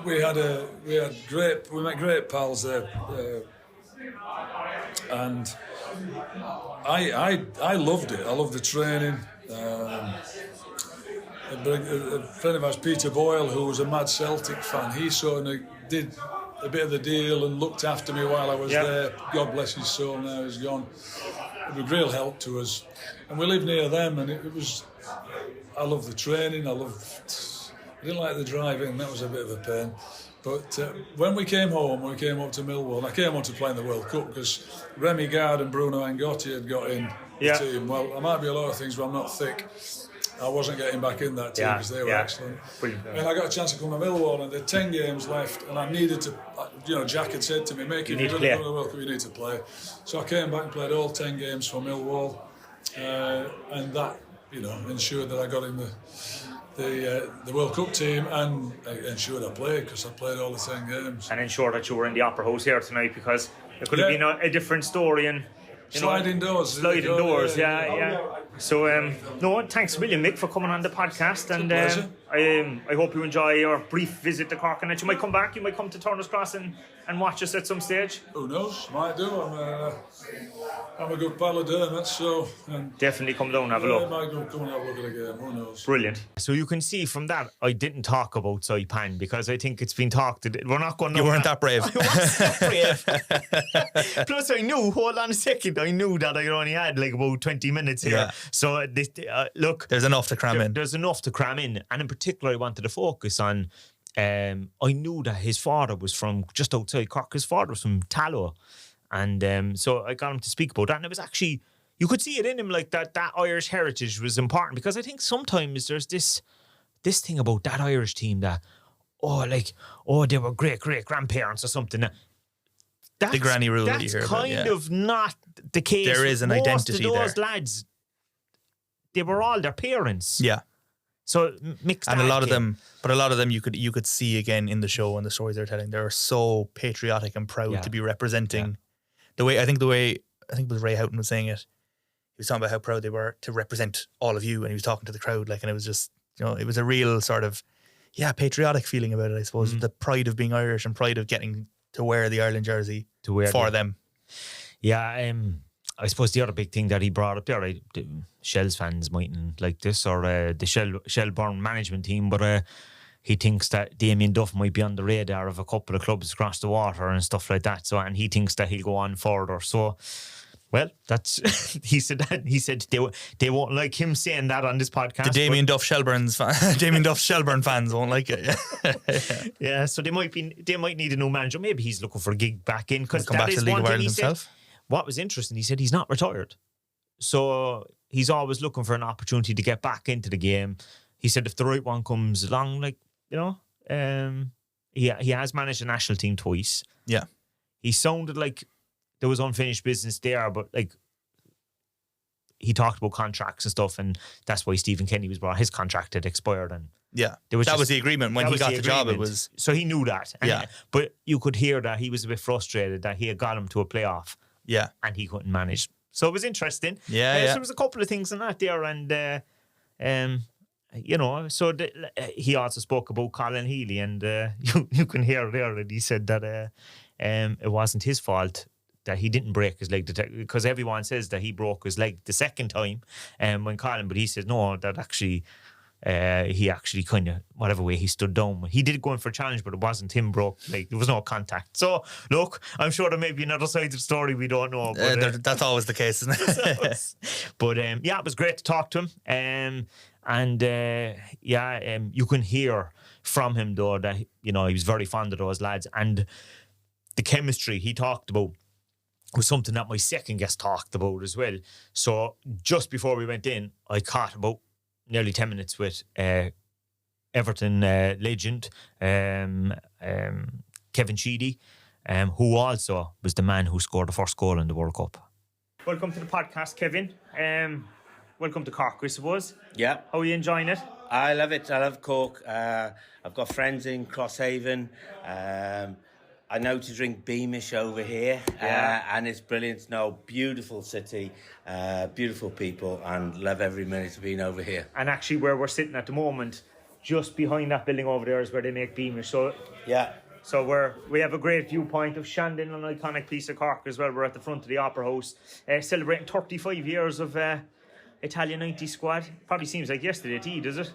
we met great pals there. And I loved it. I loved the training. A friend of ours, Peter Boyle, who was a mad Celtic fan, he sort of did a bit of the deal and looked after me while I was there. God bless his soul, now he's gone. It was a real help to us. And we lived near them, and it was... I loved the training, I didn't like the drive in, that was a bit of a pain. But when we came up to Millwall, and I came on to play in the World Cup because Remy Gard and Bruno Angotti had got in the team. Well, I might be a lot of things, but I'm not thick. I wasn't getting back in that team because they were excellent. And I got a chance to come to Millwall, and there were 10 games left, and I needed to, Jack had said to me, Mick, if you're going to go to the World Cup, you need to play. So I came back and played all 10 games for Millwall, and that, ensured that I got in the World Cup team, and ensured I played because I played all the 10 games. And ensured that you were in the Opera House here tonight, because it could have been a different story. And sliding doors, yeah. So, no, thanks a million, Mick, for coming on the podcast. And I hope you enjoy your brief visit to Cork, and that you might come back. You might come to Turner's Cross and watch us at some stage. Who knows? Might do. I'm a good pal of Dermot, so... definitely come down and have a look. I might come and have a look at the game. Who knows? Brilliant. So you can see from that, I didn't talk about Saipan, because I think it's been talked... We're not going to... You weren't that brave. I wasn't that brave. Plus, I knew, hold on a second, I knew that I only had like about 20 minutes here. Yeah. So, look... There's enough to cram in. There's enough to cram in. And in particular, I wanted to focus on... I knew that his father was from just outside Cork. His father was from Tallow. And so I got him to speak about that. And it was actually... You could see it in him, like that Irish heritage was important. Because I think sometimes there's this thing about that Irish team that... they were great-grandparents or something. The granny rule that you hear about, That's kind of not the case. There is an identity there. Most of those lads, they were all their parents. Yeah. So mixed. And a lot of them you could see again in the show and the stories they're telling. They're so patriotic and proud to be representing the way it was Ray Houghton was saying it. He was talking about how proud they were to represent all of you, and he was talking to the crowd, and it was just, it was a real sort of patriotic feeling about it, I suppose. Mm-hmm. The pride of being Irish and pride of getting to wear the Ireland jersey for them. Yeah, I suppose the other big thing that he brought up there, the Shells fans mightn't like this, or the Shelbourne management team, but he thinks that Damien Duff might be on the radar of a couple of clubs across the water and stuff like that. So, and he thinks that he'll go on further. So, well, that's he said they won't like him saying that on this podcast. The Damien Duff Shelbourne fans won't like it. Yeah, so they might need a new manager. Maybe he's looking for a gig back in, because come back to the League of Ireland himself. What was interesting, he said he's not retired. So he's always looking for an opportunity to get back into the game. He said if the right one comes along, he has managed the national team twice. Yeah. He sounded like there was unfinished business there, but he talked about contracts and stuff, and that's why Stephen Kenny was brought. His contract had expired, and that was the agreement when he got the job. It was so he knew that. But you could hear that he was a bit frustrated that he had got him to a playoff. Yeah. And he couldn't manage. So it was interesting. So there was a couple of things in that there. And, he also spoke about Colin Healy. And you can hear there that he said that it wasn't his fault that he didn't break his leg. Because everyone says that he broke his leg the second time when Colin. But he said, no, that actually... he actually kind of, whatever way he stood down. He did go in for a challenge, but it wasn't him broke. There was no contact. So, look, I'm sure there may be another side of the story we don't know. But, that's always the case, isn't it? But, it was great to talk to him. You can hear from him, though, that, he was very fond of those lads. And the chemistry he talked about was something that my second guest talked about as well. So, just before we went in, I caught about nearly 10 minutes with Everton legend Kevin Sheedy, who also was the man who scored the first goal in the World Cup. Welcome to the podcast, Kevin. Welcome to Cork, I suppose. Yeah. How are you enjoying it? I love it. I love Cork. I've got friends in Crosshaven. I know to drink Beamish over here, and it's brilliant. No, beautiful city, beautiful people, and love every minute of being over here. And actually, where we're sitting at the moment, just behind that building over there is where they make Beamish. So we have a great viewpoint of Shandon, an iconic piece of Cork as well. We're at the front of the Opera House, celebrating 35 years of Italia 90 squad. Probably seems like yesterday to you, does it?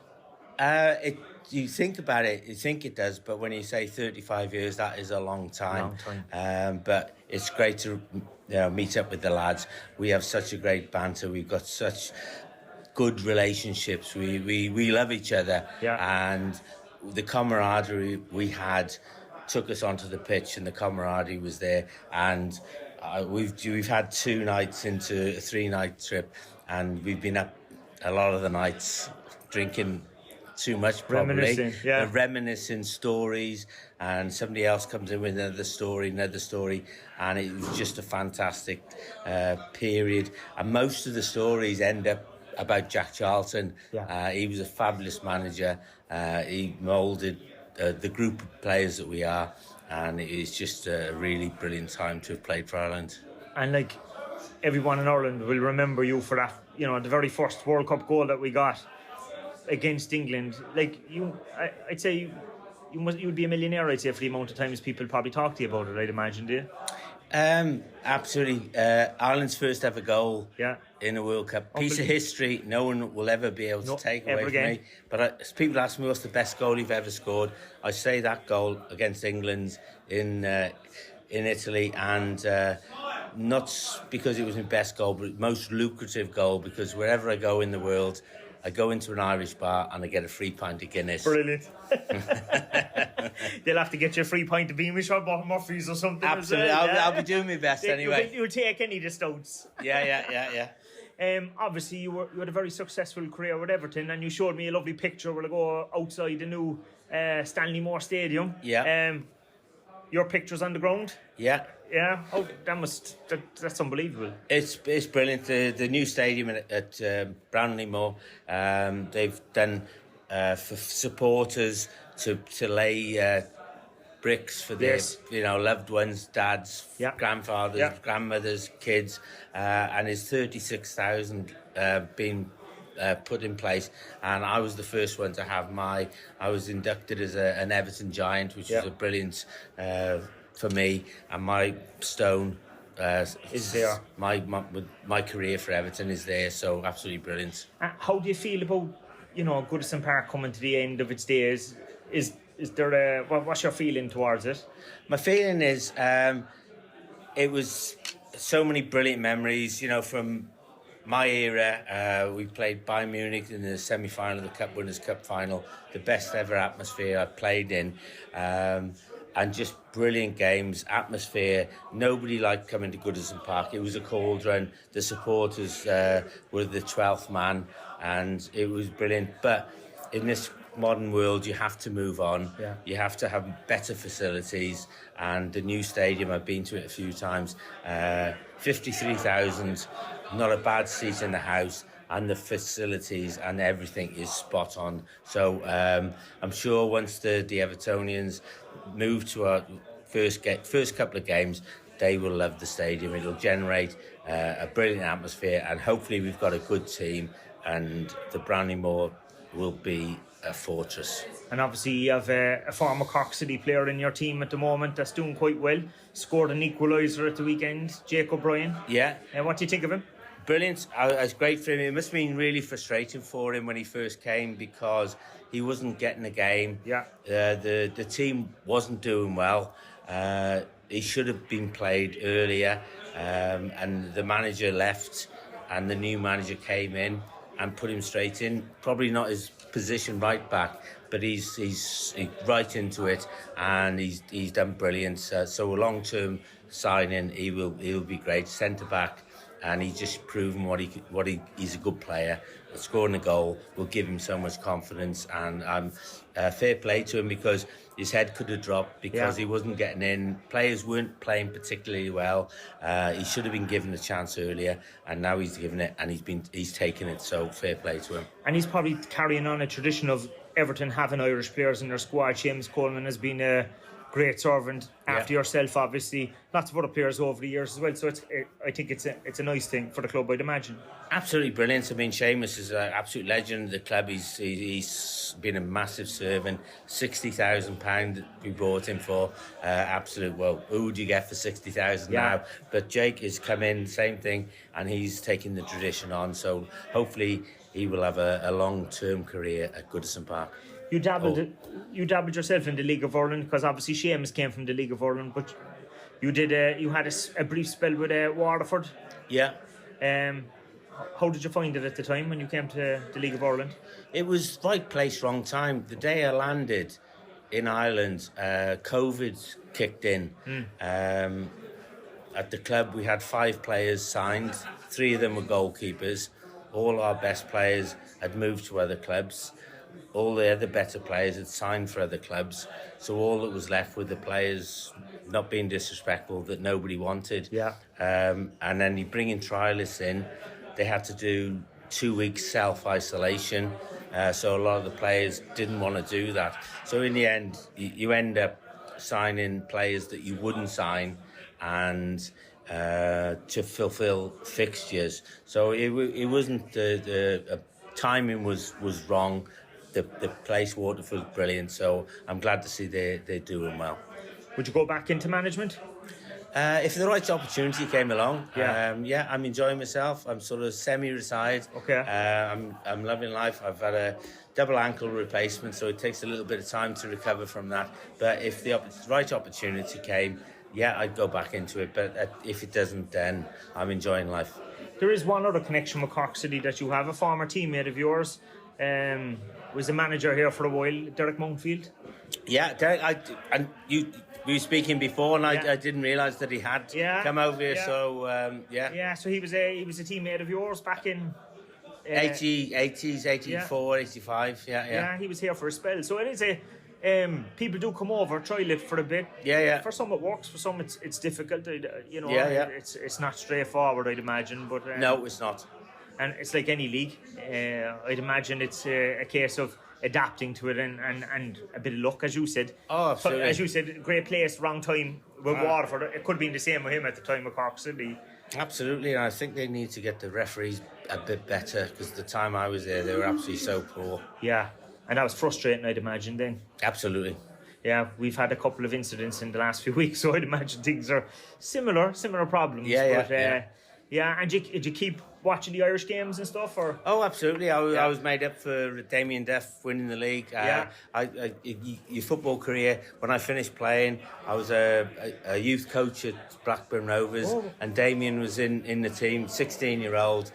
You think about it, you think it does, but when you say 35 years, that is a long time. But it's great to meet up with the lads. We have such a great banter. We've got such good relationships. We love each other. And the camaraderie we had took us onto the pitch, and the camaraderie was there. And we've had 2 nights into a 3-night trip, and we've been up a lot of the nights drinking too much, probably. Reminiscing stories, and somebody else comes in with another story, and it was just a fantastic period. And most of the stories end up about Jack Charlton. He was a fabulous manager. He moulded the group of players that we are, and it is just a really brilliant time to have played for Ireland. And like, everyone in Ireland will remember you for that, the very first World Cup goal that we got against England. Like, I'd say you'd be a millionaire, I'd say, for the amount of times people probably talk to you about it, I'd imagine, do you? Absolutely. Ireland's first ever goal in a World Cup. Piece of history no one will ever be able to take away from me. But people ask me, what's the best goal you've ever scored? I say that goal against England in Italy, and not because it was my best goal, but most lucrative goal, because wherever I go in the world, I go into an Irish bar and I get a free pint of Guinness. Brilliant. They'll have to get you a free pint of Beamish or Murphy's or something. Absolutely. I'll be doing my best anyway. You'll take any of the stouts. Yeah. Obviously, you had a very successful career with Everton, and you showed me a lovely picture where I go outside the new Stanley Moore Stadium. Yeah. Your picture's on the ground? Yeah. Yeah, that's unbelievable. It's brilliant. The new stadium at Brownlee Moor, they've done for supporters to lay bricks for their loved ones, dads, grandfathers, grandmothers, kids, and there's 36,000 being put in place, and I was the first one to have I was inducted as an Everton Giant, which was a brilliant for me, and my stone is there. My career for Everton is there, so absolutely brilliant. How do you feel about Goodison Park coming to the end of its days? Is there what's your feeling towards it? My feeling is it was so many brilliant memories, from my era. We played Bayern Munich in the semi-final of the Cup Winners' Cup final, the best ever atmosphere I played in, and just brilliant games, atmosphere. Nobody liked coming to Goodison Park. It was a cauldron. The supporters were the 12th man, and it was brilliant. But in this modern world, you have to move on. You have to have better facilities, and the new stadium, I've been to it a few times, 53,000, not a bad seat in the house, and the facilities and everything is spot on. So I'm sure once the Evertonians move to our first couple of games, they will love the stadium. It'll generate a brilliant atmosphere, and hopefully we've got a good team, and the Brownlee Moor will be a fortress. And obviously you have a former Cork City player in your team at the moment that's doing quite well. Scored an equaliser at the weekend, Jake O'Brien. Yeah. What do you think of him? Brilliant. It was great for him. It must have been really frustrating for him when he first came, because he wasn't getting a game. Yeah. The team wasn't doing well. He should have been played earlier, and the manager left, and the new manager came in and put him straight in. Probably not his position right back, but he's right into it, and he's done brilliant. So a long-term signing, he'll be great. Centre back, and he's just proven he's a good player. Scoring a goal will give him so much confidence, and fair play to him, because his head could have dropped because he wasn't getting in. Players weren't playing particularly well. He should have been given a chance earlier, and now he's given it, and he's taken it. So fair play to him. And he's probably carrying on a tradition of Everton having Irish players in their squad. Seamus Coleman has been a great servant after yourself, obviously. Lots of other players over the years as well. So I think it's a nice thing for the club, I'd imagine. Absolutely brilliant. I mean, Seamus is an absolute legend of the club. He's been a massive servant. £60,000 we brought him for. Absolute. Well, who would you get for 60,000 now? But Jake has come in, same thing, and he's taking the tradition on. So hopefully he will have a long-term career at Goodison Park. You dabbled yourself in the League of Ireland, because obviously Seamus came from the League of Ireland, but you had a brief spell with Waterford. Yeah. How did you find it at the time when you came to the League of Ireland? It was right place, wrong time. The day I landed in Ireland, COVID kicked in. At the club, we had 5 players signed. 3 of them were goalkeepers. all our best players had moved to other clubs. All the other better players had signed for other clubs. So all that was left were the players, not being disrespectful, that nobody wanted. Yeah. And then you bring in trialists in. They had to do 2 weeks self-isolation. So a lot of the players didn't want to do that. So in the end, you end up signing players that you wouldn't sign and to fulfill fixtures. So it wasn't the timing was wrong. The place Waterford was brilliant, so I'm glad to see they're doing well. Would you go back into management? If the right opportunity came along, yeah, I'm enjoying myself. I'm sort of semi-retired. Okay. I'm loving life. I've had a double ankle replacement, so it takes a little bit of time to recover from that. But if the right opportunity came, I'd go back into it. But if it doesn't, then I'm enjoying life. There is one other connection with Cork City that you have. A former teammate of yours was a manager here for a while, Derek Mountfield. Yeah, Derek. We were speaking before, and I didn't realise that he had come over here. So So he was a teammate of yours back in 80s, 84, 85. Yeah, he was here for a spell. So it is people do come over, try it for a bit. Yeah. For some it works, for some it's difficult. It's not straightforward, I'd imagine. But no, it's not. And it's like any league. I'd imagine it's a case of adapting to it and a bit of luck, as you said. Oh, absolutely. As you said, great place, wrong time with Waterford. It could have been the same with him at the time with Cork City. Absolutely, and I think they need to get the referees a bit better, because the time I was there, they were absolutely so poor. Yeah, and that was frustrating, I'd imagine, then. Absolutely. Yeah, we've had a couple of incidents in the last few weeks, so I'd imagine things are similar problems. Yeah, and did you keep watching the Irish games and stuff? Or? Oh, absolutely. I was made up for Damien Duff winning the league. Your football career, when I finished playing, I was a youth coach at Blackburn Rovers, and Damien was in the team, 16-year-old,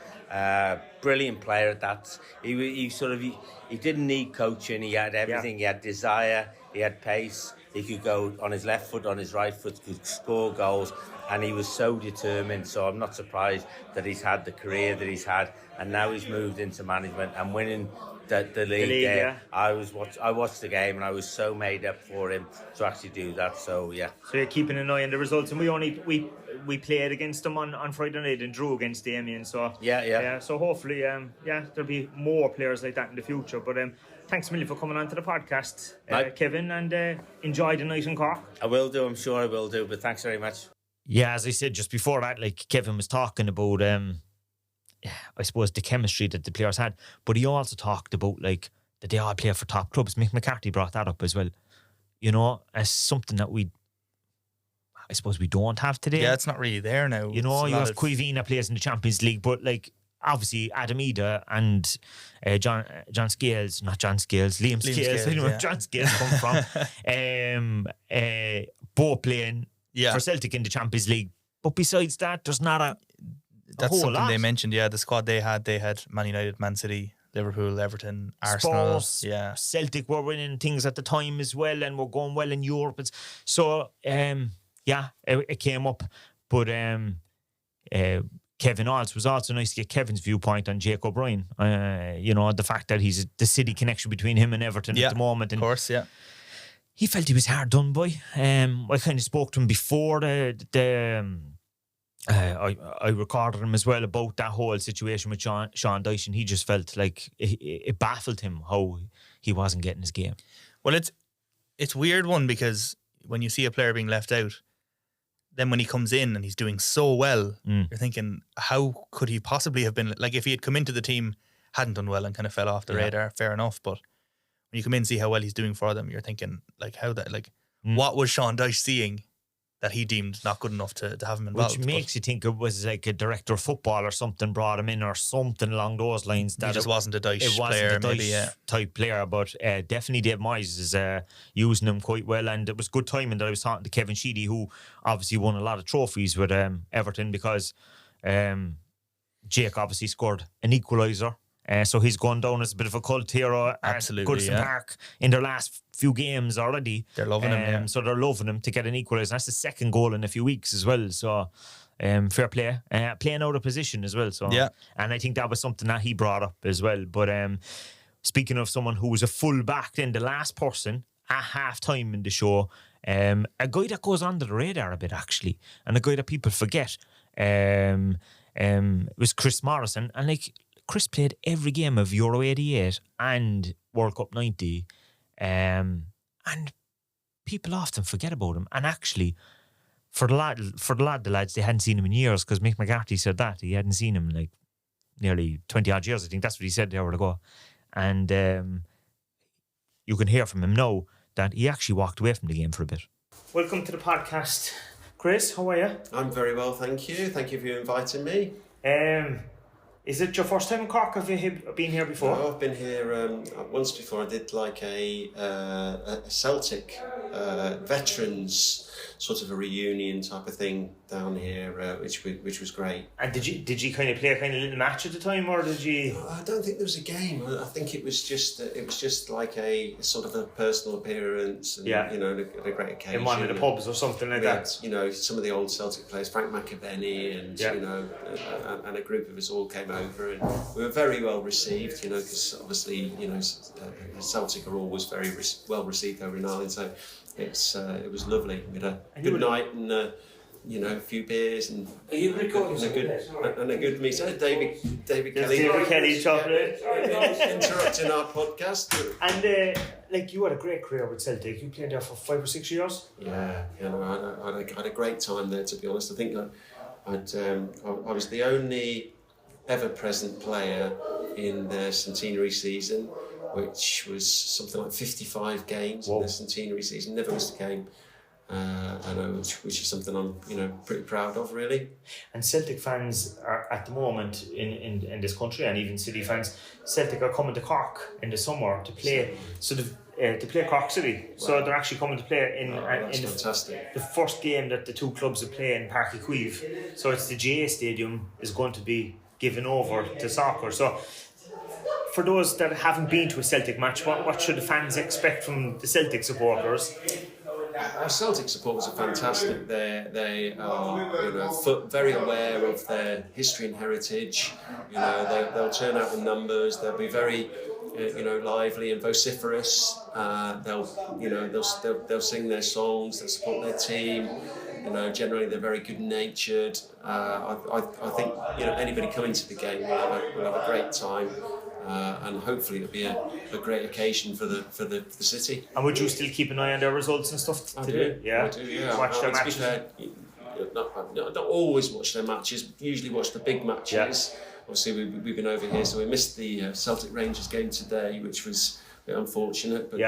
brilliant player at that. He didn't need coaching. He had everything. He had desire. He had pace. He could go on his left foot, on his right foot, could score goals. And he was so determined, so I'm not surprised that he's had the career that he's had, and now he's moved into management and winning the league there. Yeah. I watched the game, and I was so made up for him to actually do that. So yeah. So you're keeping an eye on the results, and we played against them on Friday night and drew against Damien. So yeah. So hopefully, there'll be more players like that in the future. But thanks a million for coming on to the podcast, Kevin, and enjoy the night in Cork. I will do. I'm sure I will do. But thanks very much. Yeah, as I said just before that, like Kevin was talking about, I suppose the chemistry that the players had, but he also talked about like that they all play for top clubs. Mick McCarthy brought that up as well. You know, as something that I suppose we don't have today. Yeah, it's not really there now. You know, you have Cuivina plays in the Champions League, but like obviously Adam Ida and John Scales, not John Scales, Liam Scales. I don't know where John Scales come from. Both playing. Yeah. For Celtic in the Champions League. But besides that, there's not a That's whole something lot. they mentioned, the squad they had Man United, Man City, Liverpool, Everton, Arsenal. Spurs, Celtic were winning things at the time as well and were going well in Europe. So, it came up. But Kevin Alls was also nice to get Kevin's viewpoint on Jake O'Brien. The fact that he's the city connection between him and Everton at the moment. And of course, yeah. He felt he was hard done by. I kind of spoke to him before I recorded him as well about that whole situation with Sean Dyche, and he just felt like it baffled him how he wasn't getting his game. Well, it's weird one, because when you see a player being left out, then when he comes in and he's doing so well, you're thinking, how could he possibly have been, like, if he had come into the team, hadn't done well and kind of fell off the radar, fair enough, but when you come in and see how well he's doing for them, you're thinking, like, what was Sean Dyche seeing that he deemed not good enough to have him involved? Which makes you think it was like a director of football or something brought him in, or something along those lines. That he just wasn't a Dyche player, maybe, type player, but definitely Dave Moyes is using him quite well, and it was good timing that I was talking to Kevin Sheedy, who obviously won a lot of trophies with Everton, because Jake obviously scored an equaliser. So he's gone down as a bit of a cult hero at Goodison Park in their last few games already. They're loving him, So they're loving him to get an equaliser. That's the second goal in a few weeks as well. So fair play. Playing out of position as well. So and I think that was something that he brought up as well. But speaking of someone who was a full back, then the last person at half time in the show, a guy that goes under the radar a bit actually, and a guy that people forget, was Chris Morris, and like Chris played every game of Euro 88 and World Cup 90, and people often forget about him. And actually, for the lads, they hadn't seen him in years, because Mick McCarthy said that he hadn't seen him like nearly 20 odd years. I think that's what he said the hour ago. And you can hear from him now that he actually walked away from the game for a bit. Welcome to the podcast, Chris. How are you? I'm very well, thank you. Thank you for inviting me. Is it your first time in Cork? Have you been here before? No, I've been here once before. I did like a Celtic veterans sort of a reunion type of thing down here, which was great. And did you kind of play a kind of little match at the time, or did you? I don't think there was a game. I think it was just like a sort of a personal appearance, and you know, a great occasion. In one of the pubs or something like that. You know, some of the old Celtic players, Frank McAvenny, and you know, and a group of us all came over, and we were very well received. You know, because obviously, you know, Celtic are always very well received over in Ireland. So it was lovely. We had a good night and you know, a few beers and a good meet. David Kelly. David Kelly chocolate. Interrupting our podcast. And like, you had a great career with Celtic. You played there for 5 or 6 years. Yeah, you know, I had a great time there, to be honest. I think I was the only ever present player in the centenary season, which was something like 55 games in the centenary season. Never missed a game. I know, which is something I'm, you know, pretty proud of, really. And Celtic fans are at the moment in this country, and even City fans, Celtic are coming to Cork in the summer to play to play Cork City. Wow. So they're actually coming to play in the first game that the two clubs will play in Páirc Uí Chaoimh. So it's the GA Stadium is going to be given over to soccer. So for those that haven't been to a Celtic match, what should the fans expect from the Celtic supporters? Our Celtic supporters are fantastic. They are, you know, very aware of their history and heritage. You know, they'll turn out in numbers. They'll be very, you know, lively and vociferous. They'll sing their songs. They'll support their team. You know, generally they're very good-natured. I think, you know, anybody coming to the game will have a great time. And hopefully it'll be a great occasion for the city. And would you still keep an eye on their results and stuff? I do. Watch their matches. I don't always watch their matches. Usually watch the big matches. Yeah. Obviously we've been over here, so we missed the Celtic Rangers game today, which was a bit unfortunate. But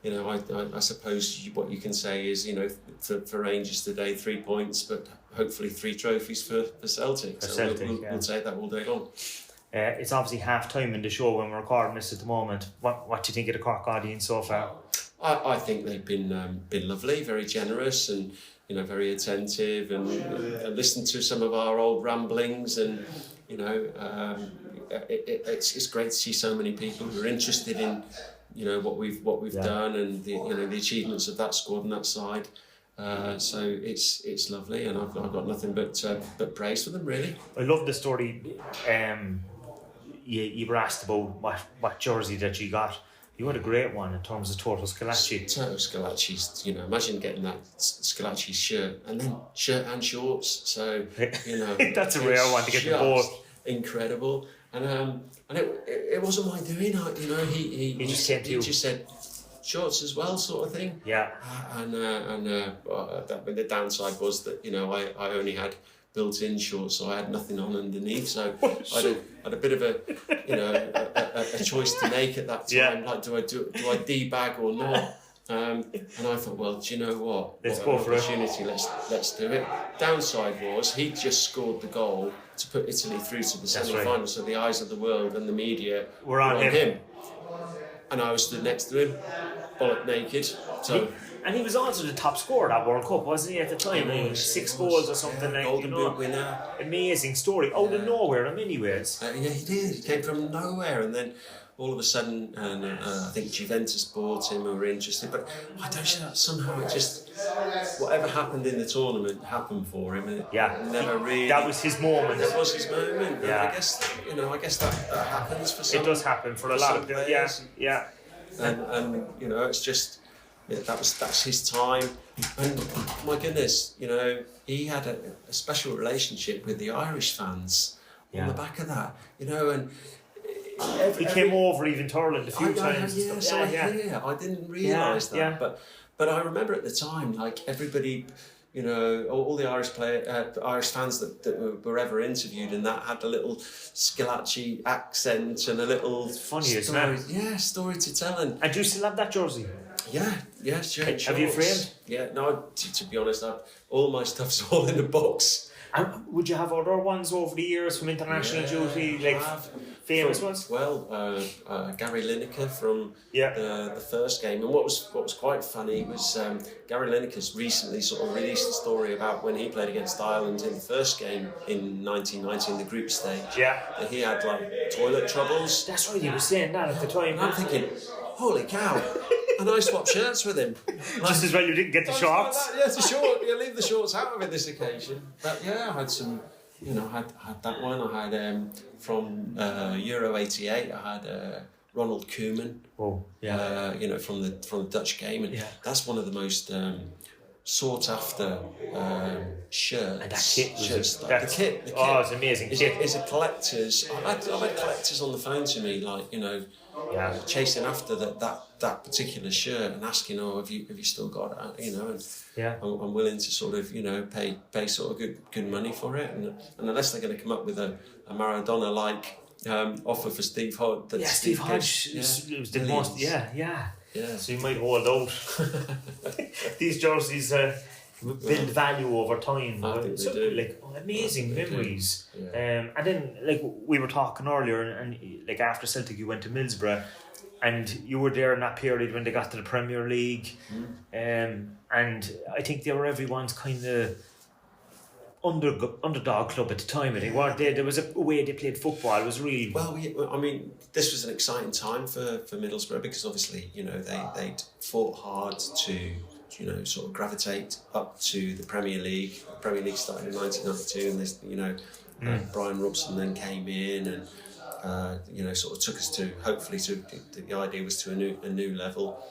you know, I suppose what you can say is, you know, for Rangers today, 3 points, but hopefully 3 trophies for Celtic. We'll take that all day long. It's obviously half time in the show when we're recording this at the moment. What do you think of the Cork audience so far? I think they've been lovely, very generous, and, you know, very attentive, and listened to some of our old ramblings, and, you know, it's great to see so many people who are interested in, you know, what we've done, and the, you know, the achievements of that squad and that side. So it's lovely, and I've got nothing but praise for them, really. I love the story. You were asked about what jersey that you got. You had a great one in terms of Toto Scalacci. Toto Scalacci's, you know, imagine getting that Scalacci shirt and then shirt and shorts. So, you know, that's a rare one to get them both. Incredible, and it wasn't my doing. You know, he just came to you. He just said shorts as well, sort of thing. Yeah. The downside was that, you know, I only had built-in shorts, so I had nothing on underneath. So I had a bit of a, you know, a choice to make at that time. Yeah. Like, do I debag or not? And I thought, well, do you know what? Let's go for opportunity. Let's do it. Downside was he just scored the goal to put Italy through to the semi-final. Right. So the eyes of the world and the media were on him. And I was stood next to him, bollock naked. So. And he was also the top scorer at World Cup, wasn't he, at the time? He was 6 goals or something, like, Golden you know. Boot winner. Amazing story. Out of nowhere in many ways. Yeah, he did. He came from nowhere, and then all of a sudden, and I think Juventus bought him and were interested, but I don't know, somehow it just, whatever happened in the tournament happened for him, and it never really... That was his moment. That was his moment. Yeah. I guess that happens for some... It does happen for a lot of people, yeah. And it's just... Yeah, that's his time, and my goodness, he had a special relationship with the Irish fans on the back of that, and he came over even to Ireland a few times. I didn't realise that, but I remember at the time, like everybody, all the Irish fans that were ever interviewed, and that had a little Schillaci accent and a little funny, story, isn't it? Story to tell. And do you still have that jersey? Yeah, sure. Have you framed? Yeah, no, to be honest, all my stuff's all in a box. And would you have other ones over the years from international duty, like famous ones? Well, Gary Lineker from the first game, and what was quite funny was Gary Lineker's recently sort of released a story about when he played against Ireland in the first game in 1990 in the group stage. Yeah, that he had like toilet troubles. That's right, he was saying that at the time. And I'm thinking, holy cow. And I swapped shirts with him. Just as well you didn't get the shorts. Leave the shorts out of it this occasion. But I had some, had that one. I had from Euro '88. I had Ronald Koeman. Oh, yeah. From the Dutch game, and that's one of the most sought after shirts. And that kit was the kit. Oh, it's amazing. It's a collector's. I've had collectors on the phone to me, like chasing after that particular shirt and asking, have you still got it? And I'm willing to sort of pay sort of good money for it, and unless they're going to come up with a Maradona like offer for Steve Hodge. Steve Hodge was the most. Yeah. So you might hold out. These jerseys build value over time. I think they do. Like amazing memories. Yeah. And then like we were talking earlier, and like after Celtic, you went to Middlesbrough, and you were there in that period when they got to the Premier League, and I think they were everyone's kind of underdog club at the time. I think weren't they? There was a way they played football. It was really this was an exciting time for Middlesbrough, because obviously they'd fought hard to sort of gravitate up to the Premier League. The Premier League started in 1992, and this Brian Robson then came in and sort of took us to, hopefully the idea was to a new level.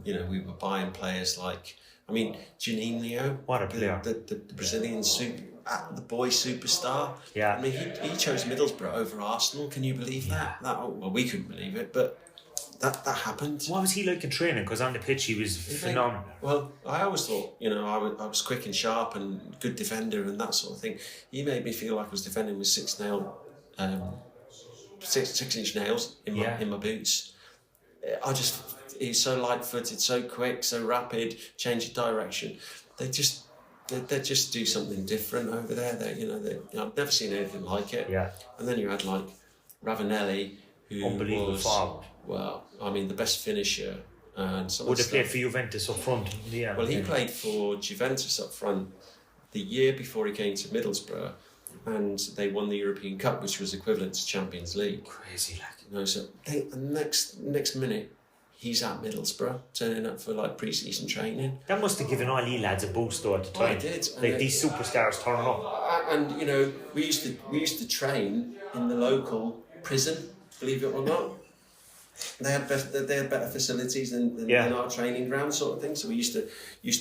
We were buying players like, Juninho, what a player, the Brazilian the boy superstar. Yeah. He chose Middlesbrough over Arsenal. Can you believe that? Well, we couldn't believe it, but that happened. What was he like in training? Because on the pitch he was phenomenal. Well, I always thought, I was quick and sharp and good defender and that sort of thing. He made me feel like I was defending with 6-inch nails in my boots. He's so light-footed, so quick, so rapid, change of direction. They just do something different over there. I've never seen anything like it. Yeah. And then you had like Ravanelli, who was the best finisher. And would have played for Juventus up front. Yeah. Well, he played for Juventus up front the year before he came to Middlesbrough, and they won the European Cup, which was equivalent to Champions League. Crazy, So the next minute, he's at Middlesbrough, turning up for like pre-season training. That must have given all you lads a boost though at the time. It did. Like these superstars turning up. And we used to train in the local prison, believe it or not. They had better facilities than our training ground, sort of thing. So we used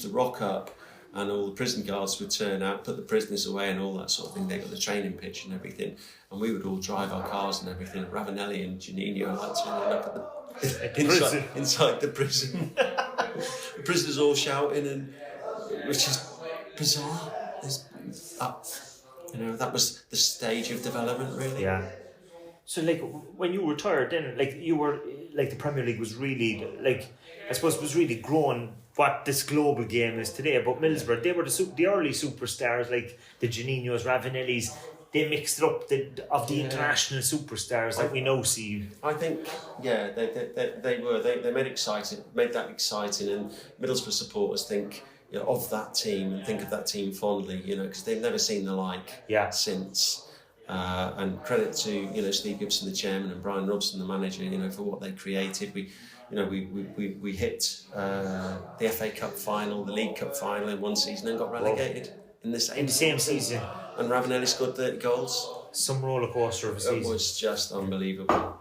to rock up, and all the prison guards would turn out, put the prisoners away, and all that sort of thing. They got the training pitch and everything, and we would all drive our cars and everything. Ravanelli and Juninho like turning up at inside the prison. The prisoners all shouting, and which is bizarre. That was the stage of development, really. Yeah. So, like, when you retired, then, like, you were, like, the Premier League was really, like, I suppose, was really growing what this global game is today. But Middlesbrough, they were the early superstars, like the Juninhos, Ravanellis. They mixed it up of the international superstars that we now see. I think, they made that exciting, and Middlesbrough supporters think of that team and think of that team fondly, because they've never seen the like since. And credit to Steve Gibson, the chairman, and Brian Robson, the manager, for what they created. We hit the FA Cup final, the League Cup final in one season, and got relegated in the same season. And Ravanelli scored 30 goals. Some roller coaster of a season. It was just unbelievable.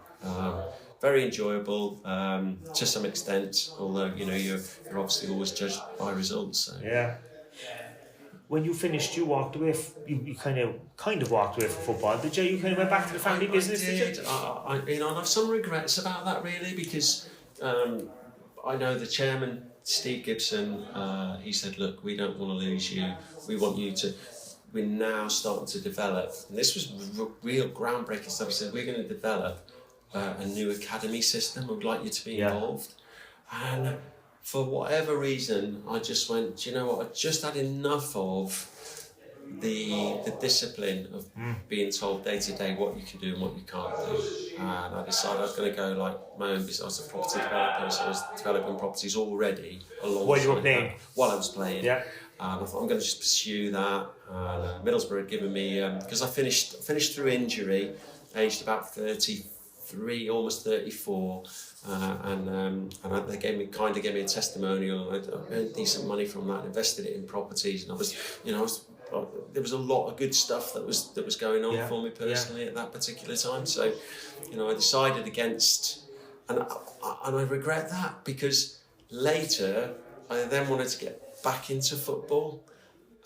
Very enjoyable to some extent, although you're obviously always judged by results. So. Yeah. When you finished, you walked away. You kind of walked away from football. Did you? You kind of went back to the family business. Did you? I have some regrets about that, really, because I know the chairman, Steve Gibson. He said, "Look, we don't want to lose you. We want you to." We're now starting to develop, and this was real groundbreaking stuff. He said, "We're going to develop a new academy system. We'd like you to be involved." And for whatever reason, I just went, do you know what? I just had enough of the discipline of being told day to day what you can do and what you can't do. And I decided I was going to go like my own business. I was a property developer, so I was developing properties already. While you were playing? While I was playing. Yeah. And I thought I'm going to just pursue that. And Middlesbrough had given me, because I finished through injury, aged about 33, almost 34. They gave me a testimonial, and I earned decent money from that, invested it in properties, and there was a lot of good stuff that was going on for me personally at that particular time. So, I decided against, and I regret that, because later I then wanted to get back into football,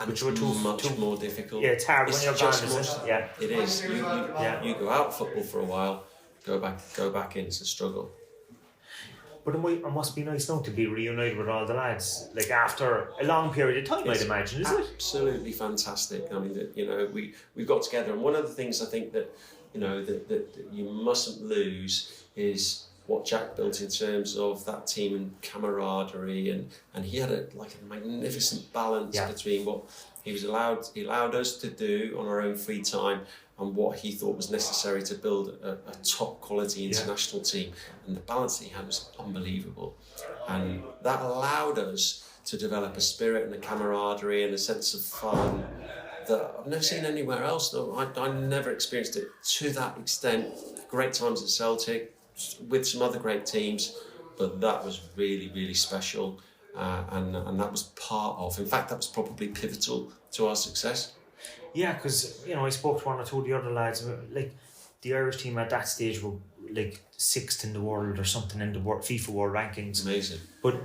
and it's much more difficult. Yeah, it's hard when you're gone, isn't it? Yeah, it is. You go out football for a while, go back in. It's a struggle. But it must be nice now to be reunited with all the lads, like after a long period of time, I'd imagine, is it? Absolutely fantastic. I mean, we got together, and one of the things I think that that you mustn't lose is what Jack built in terms of that team and camaraderie, and he had a magnificent balance between what he allowed us to do on our own free time and what he thought was necessary to build a top quality international team. And the balance that he had was unbelievable. And that allowed us to develop a spirit and a camaraderie and a sense of fun that I've never seen anywhere else. No, I never experienced it to that extent. Great times at Celtic, with some other great teams, but that was really, really special. And that was in fact, that was probably pivotal to our success. Yeah, because I spoke to one or two of the other lads. Like the Irish team at that stage were like 6th in the world or something in the FIFA World Rankings. Amazing. But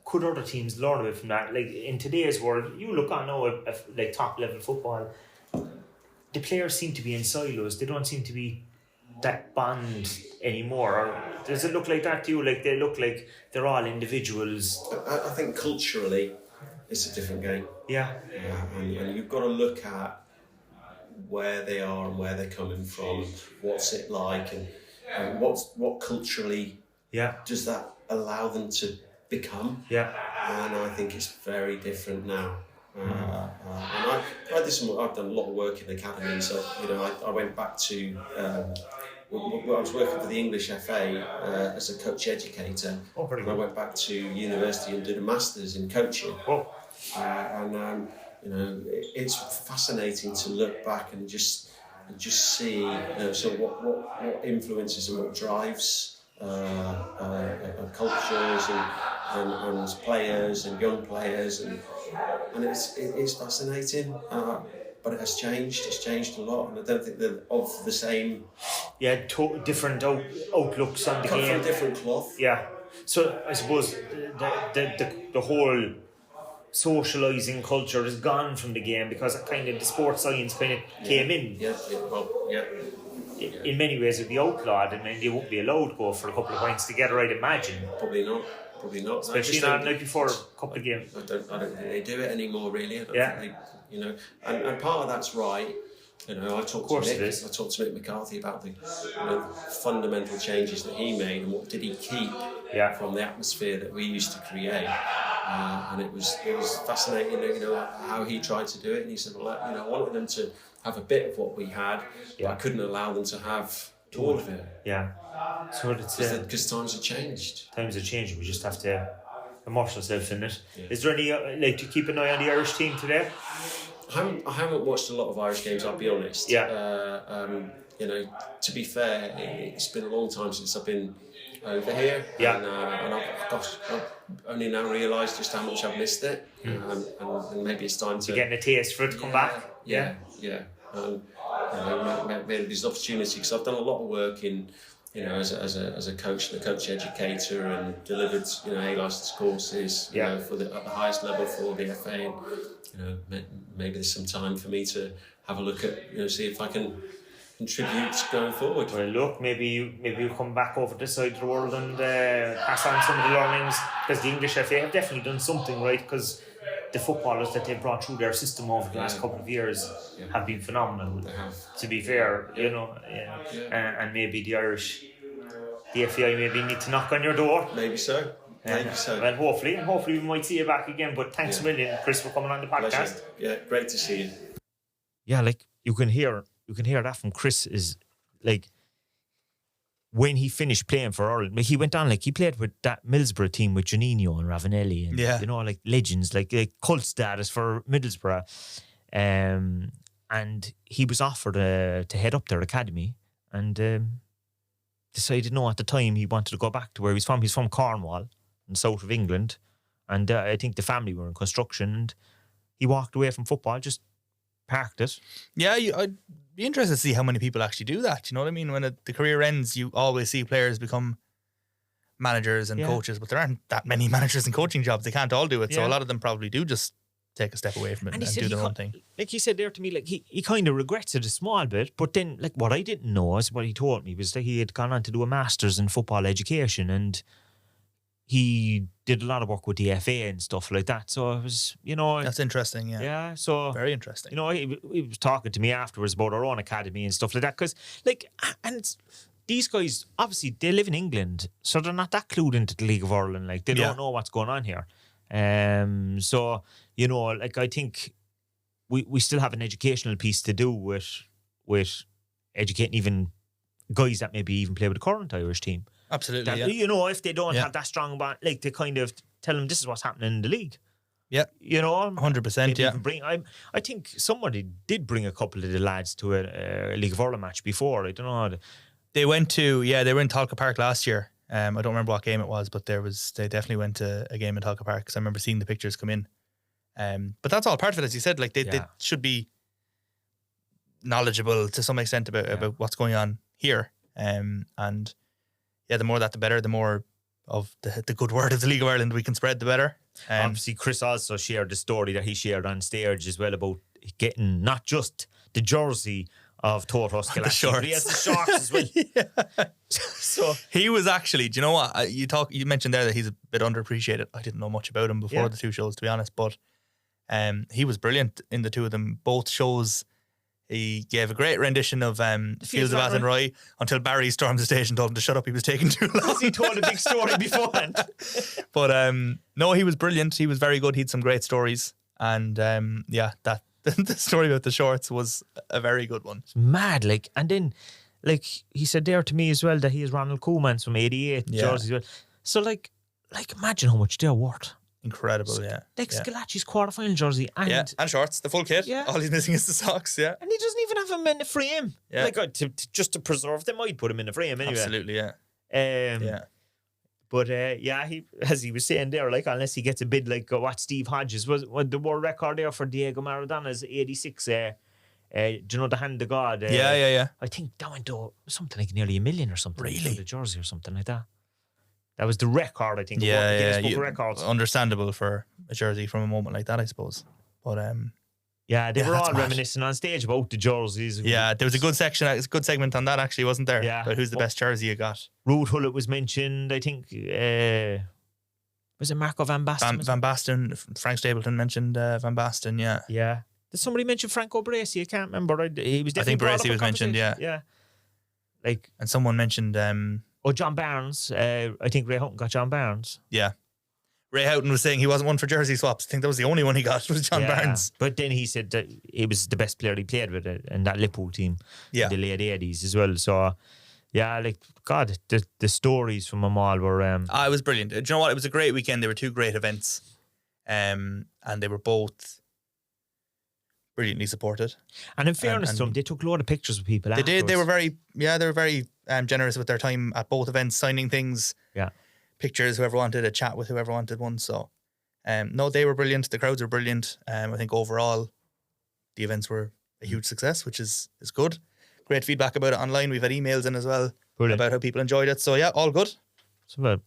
could other teams learn a bit from that? Like in today's world, you look on now like top level football. The players seem to be in silos. They don't seem to be that bond anymore. Or does it look like that to you? Like they look like they're all individuals. I think culturally, it's a different game. Yeah. And you've got to look at where they are and where they're coming from, what's it like, and what culturally does that allow them to become. Yeah. And I think it's very different now. And I've done a lot of work in the academy, so I went back to I was working for the English FA as a coach educator. And I went back to university and did a master's in coaching. It's fascinating to look back and just see what influences and what drives cultures and players and young players, and it's fascinating. But it has changed. It's changed a lot, and I don't think they're of the same. Yeah, different outlooks on the game. From different cloth. Yeah. So I suppose the whole socialising culture is gone from the game because kind of the sports science kind of came in. In many ways, it'd be outlawed, and then they won't be allowed to go for a couple of points together, I'd imagine. Probably not. Especially not like before a couple of games. I don't think they do it anymore, really. I don't think and part of that's right. I talked to Mick McCarthy about the fundamental changes that he made and what did he keep from the atmosphere that we used to create. And it was fascinating, how he tried to do it. And he said, I wanted them to have a bit of what we had, but I couldn't allow them to have all of it. Yeah. So it's because times have changed. We just have to immerse ourselves in it. Yeah. Is there any do you keep an eye on the Irish team today? I haven't watched a lot of Irish games, I'll be honest. To be fair, it's been a long time since I've been over here. And I've only now realised just how much I've missed it. And maybe it's time to... Getting a taste for it to come back. Yeah. Maybe there's an opportunity, because I've done a lot of work in, as a coach and a coach educator, and delivered, A-licence courses, at the highest level for the FA. And, maybe there's some time for me to have a look at, see if I can contribute going forward. Well, look, maybe you come back over this side of the world and pass on some of the learnings, because the English FA have definitely done something right, because the footballers that they've brought through their system over the last couple of years have been phenomenal. To be fair, and maybe the Irish, the FAI maybe need to knock on your door. Maybe so. Well, hopefully we might see you back again. But thanks a million, Chris, for coming on the podcast. Pleasure. Yeah, great to see you. Yeah, like you can hear that from Chris, is like when he finished playing for Ireland, like he went on, like he played with that Middlesbrough team with Juninho and Ravanelli, and like legends, like cult status for Middlesbrough. And he was offered to head up their academy, and decided no at the time he wanted to go back to where he's from. He's from Cornwall, in the south of England, and I think the family were in construction, and he walked away from football, just parked it. Yeah, I'd be interested to see how many people actually do that. You know what I mean? When the career ends, you always see players become managers and coaches, but there aren't that many managers and coaching jobs. They can't all do it. So a lot of them probably do just take a step away from it and do their own thing. Like he said there to me, like he kind of regrets it a small bit, but then like what I didn't know is what he told me was that he had gone on to do a master's in football education, and he did a lot of work with the FA and stuff like that. So it was, that's interesting. Yeah, so very interesting. He was talking to me afterwards about our own academy and stuff like that, because these guys obviously they live in England, so they're not that clued into the League of Ireland. Like they don't know what's going on here. So like I think we still have an educational piece to do with educating even guys that maybe even play with the current Irish team. Absolutely. That, if they don't have that strong bond, like to kind of tell them this is what's happening in the league. Yeah, 100%. Yeah, I think somebody did bring a couple of the lads to a League of Ireland match before. I don't know. They were in Talca Park last year. I don't remember what game it was, but they definitely went to a game in Talca Park, because I remember seeing the pictures come in. But that's all part of it, as you said. Like they should be knowledgeable to some extent about what's going on here. And the more that, the better. The more of the good word of the League of Ireland we can spread, the better. Obviously, Chris also shared the story that he shared on stage as well about getting not just the jersey of Toros Galaxy, but he has the shorts as well. So he was actually, do you know what? You mentioned there that he's a bit underappreciated. I didn't know much about him before the two shows, to be honest, but he was brilliant in the two of them. Both shows, he gave a great rendition of Fields of Athenry until Barry stormed the stage and told him to shut up. He was taking too long. Because he told a big story beforehand. But no, he was brilliant. He was very good. He had some great stories. And that the story about the shorts was a very good one. It's mad, like, and then like he said there to me as well that he has Ronald Koeman's from '88 jerseys as well. So like imagine how much they're worth. Incredible, Like Scalacci's quarterfinal jersey and shorts, the full kit. Yeah. All he's missing is the socks. Yeah, and he doesn't even have them in the frame. Yeah, like just to preserve them, I'd put him in the frame anyway. Absolutely, yeah. But he, as he was saying there, like unless he gets a bid like what Steve Hodges was the world record there for Diego Maradona's 86. Do you know the hand of God? Yeah. I think that went to something like nearly $1 million or something. Really, the jersey or something like that. That was the record, I think. Yeah. Book of Records. Understandable for a jersey from a moment like that, I suppose. But they were all reminiscing on stage about the jerseys. Yeah, there was a good section, a good segment on that actually, wasn't there? Yeah. About who's the best jersey you got? Ruud Gullit was mentioned, I think. Was it Marco Van Basten? Van Basten. Frank Stapleton mentioned Van Basten, yeah. Yeah. Did somebody mention Franco Baresi? I can't remember. He was definitely, I think Baresi was mentioned, yeah. Yeah. Like, and someone mentioned... John Barnes. I think Ray Houghton got John Barnes. Yeah. Ray Houghton was saying he wasn't one for jersey swaps. I think that was the only one he got was John Barnes. But then he said that he was the best player he played with in that Liverpool team in the late 80s as well. So, like, God, the stories from them all were... it was brilliant. Do you know what? It was a great weekend. There were two great events. And they were both brilliantly supported. And in fairness to them, they took a lot of pictures with people. They did. They were very generous with their time at both events, signing things, pictures, whoever wanted a chat with whoever wanted one. So, no, they were brilliant. The crowds were brilliant. I think overall, the events were a huge success, which is good. Great feedback about it online. We've had emails in as well about how people enjoyed it. So yeah, all good. So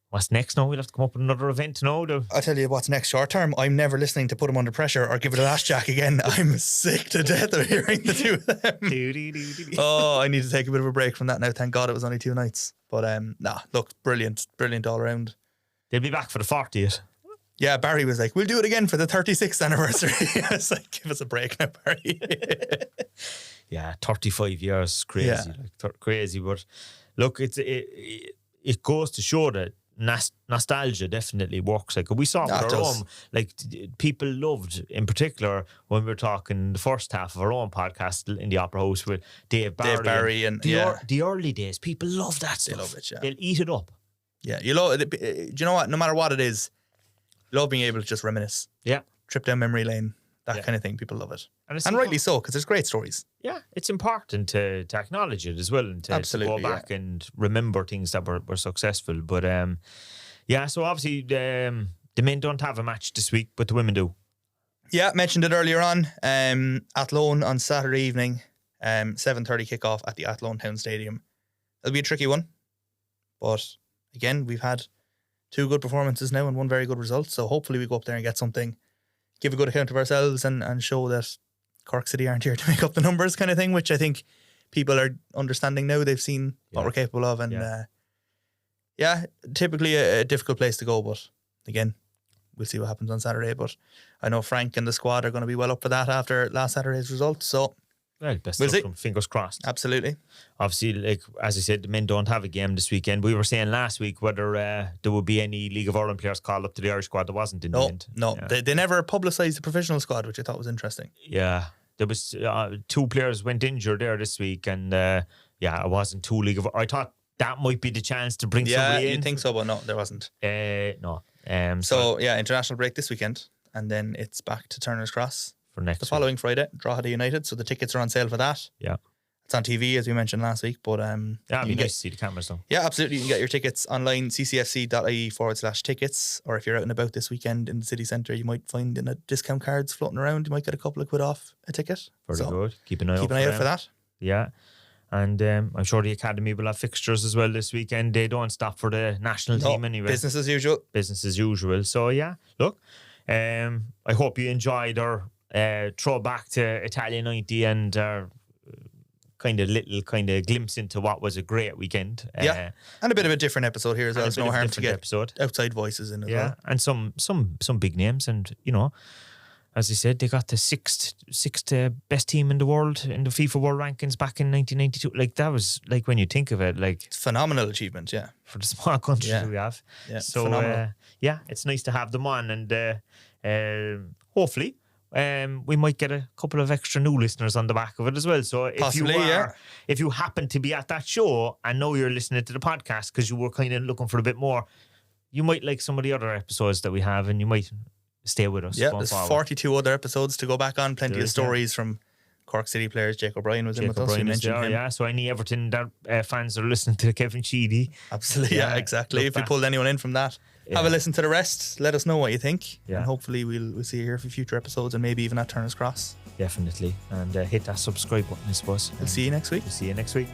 what's next now? We'll have to come up with another event now. I'll tell you what's next short term. I'm never listening to Put Them Under Pressure or Give It a Last Jack again. I'm sick to death of hearing the two of them. Oh, I need to take a bit of a break from that now. Thank God it was only 2 nights. But look, brilliant all around. They'll be back for the 40th. Yeah, Barry was like, we'll do it again for the 36th anniversary. I was like, give us a break now, Barry. Yeah, 35 years, crazy, crazy. But look, it goes to show that nostalgia definitely works. Like we saw with our own, like people loved, in particular, when we were talking the first half of our own podcast in the Opera House with Dave Barry and the early days. People love that stuff. They love it. Yeah, they'll eat it up. Yeah, you love it. Do you know what? No matter what it is, you love being able to just reminisce. Yeah, trip down memory lane. That kind of thing, people love it. And rightly so, because there's great stories. Yeah, it's important to acknowledge it as well and to go back and remember things that were successful. But so obviously the men don't have a match this week, but the women do. Yeah, mentioned it earlier on. Athlone on Saturday evening, 7:30 kickoff at the Athlone Town Stadium. It'll be a tricky one. But again, we've had 2 good performances now and 1 very good result. So hopefully we go up there and get something. Give a good account of ourselves and show that Cork City aren't here to make up the numbers kind of thing, which I think people are understanding now. They've seen what we're capable of. And typically a difficult place to go. But again, we'll see what happens on Saturday. But I know Frank and the squad are going to be well up for that after last Saturday's result. So best of luck, fingers crossed. Absolutely. Obviously, like as I said, the men don't have a game this weekend. We were saying last week whether there would be any League of Ireland players called up to the Irish squad. There wasn't in the end. No, they never publicised the professional squad, which I thought was interesting. Yeah, there was 2 players went injured there this week, and it wasn't 2 League of. I thought that might be the chance to bring somebody in. Yeah, you'd think so, but no, there wasn't. No. International break this weekend, and then it's back to Turner's Cross. Next the following Friday, Drogheda United. So the tickets are on sale for that. Yeah. It's on TV, as we mentioned last week. But it'd be nice to see the cameras though. Yeah, absolutely. You can get your tickets online, ccfc.ie/tickets. Or if you're out and about this weekend in the city centre, you might find discount cards floating around. You might get a couple of quid off a ticket. Very good. Keep an eye out for that. Yeah. And I'm sure the Academy will have fixtures as well this weekend. They don't stop for the national team anyway. Business as usual. Business as usual. So yeah, look, I hope you enjoyed our throw back to Italia 90 and kind of glimpse into what was a great weekend. And a bit of a different episode here as well. There's no harm to get outside voices in as well. And some big names, and as I said, they got the sixth best team in the world in the FIFA World Rankings back in 1992. Like that was like when you think of it, like it's a phenomenal achievement, for the small country that we have. Yeah, so it's nice to have them on, and hopefully. We might get a couple of extra new listeners on the back of it as well. So if you happen to be at that show and know you're listening to the podcast because you were kind of looking for a bit more, you might like some of the other episodes that we have, and you might stay with us. Yeah, there's 42 other episodes to go back on. Plenty of stories from Cork City players. Jake O'Brien was in with us. You mentioned him. Yeah, so any Everton fans are listening to Kevin Sheedy. Absolutely, yeah, exactly. If we pulled anyone in from that, have a listen to the rest. Let us know what you think, and hopefully we'll see you here for future episodes, and maybe even at Turner's Cross. Definitely, and hit that subscribe button, I suppose. We'll see you next week. We'll see you next week.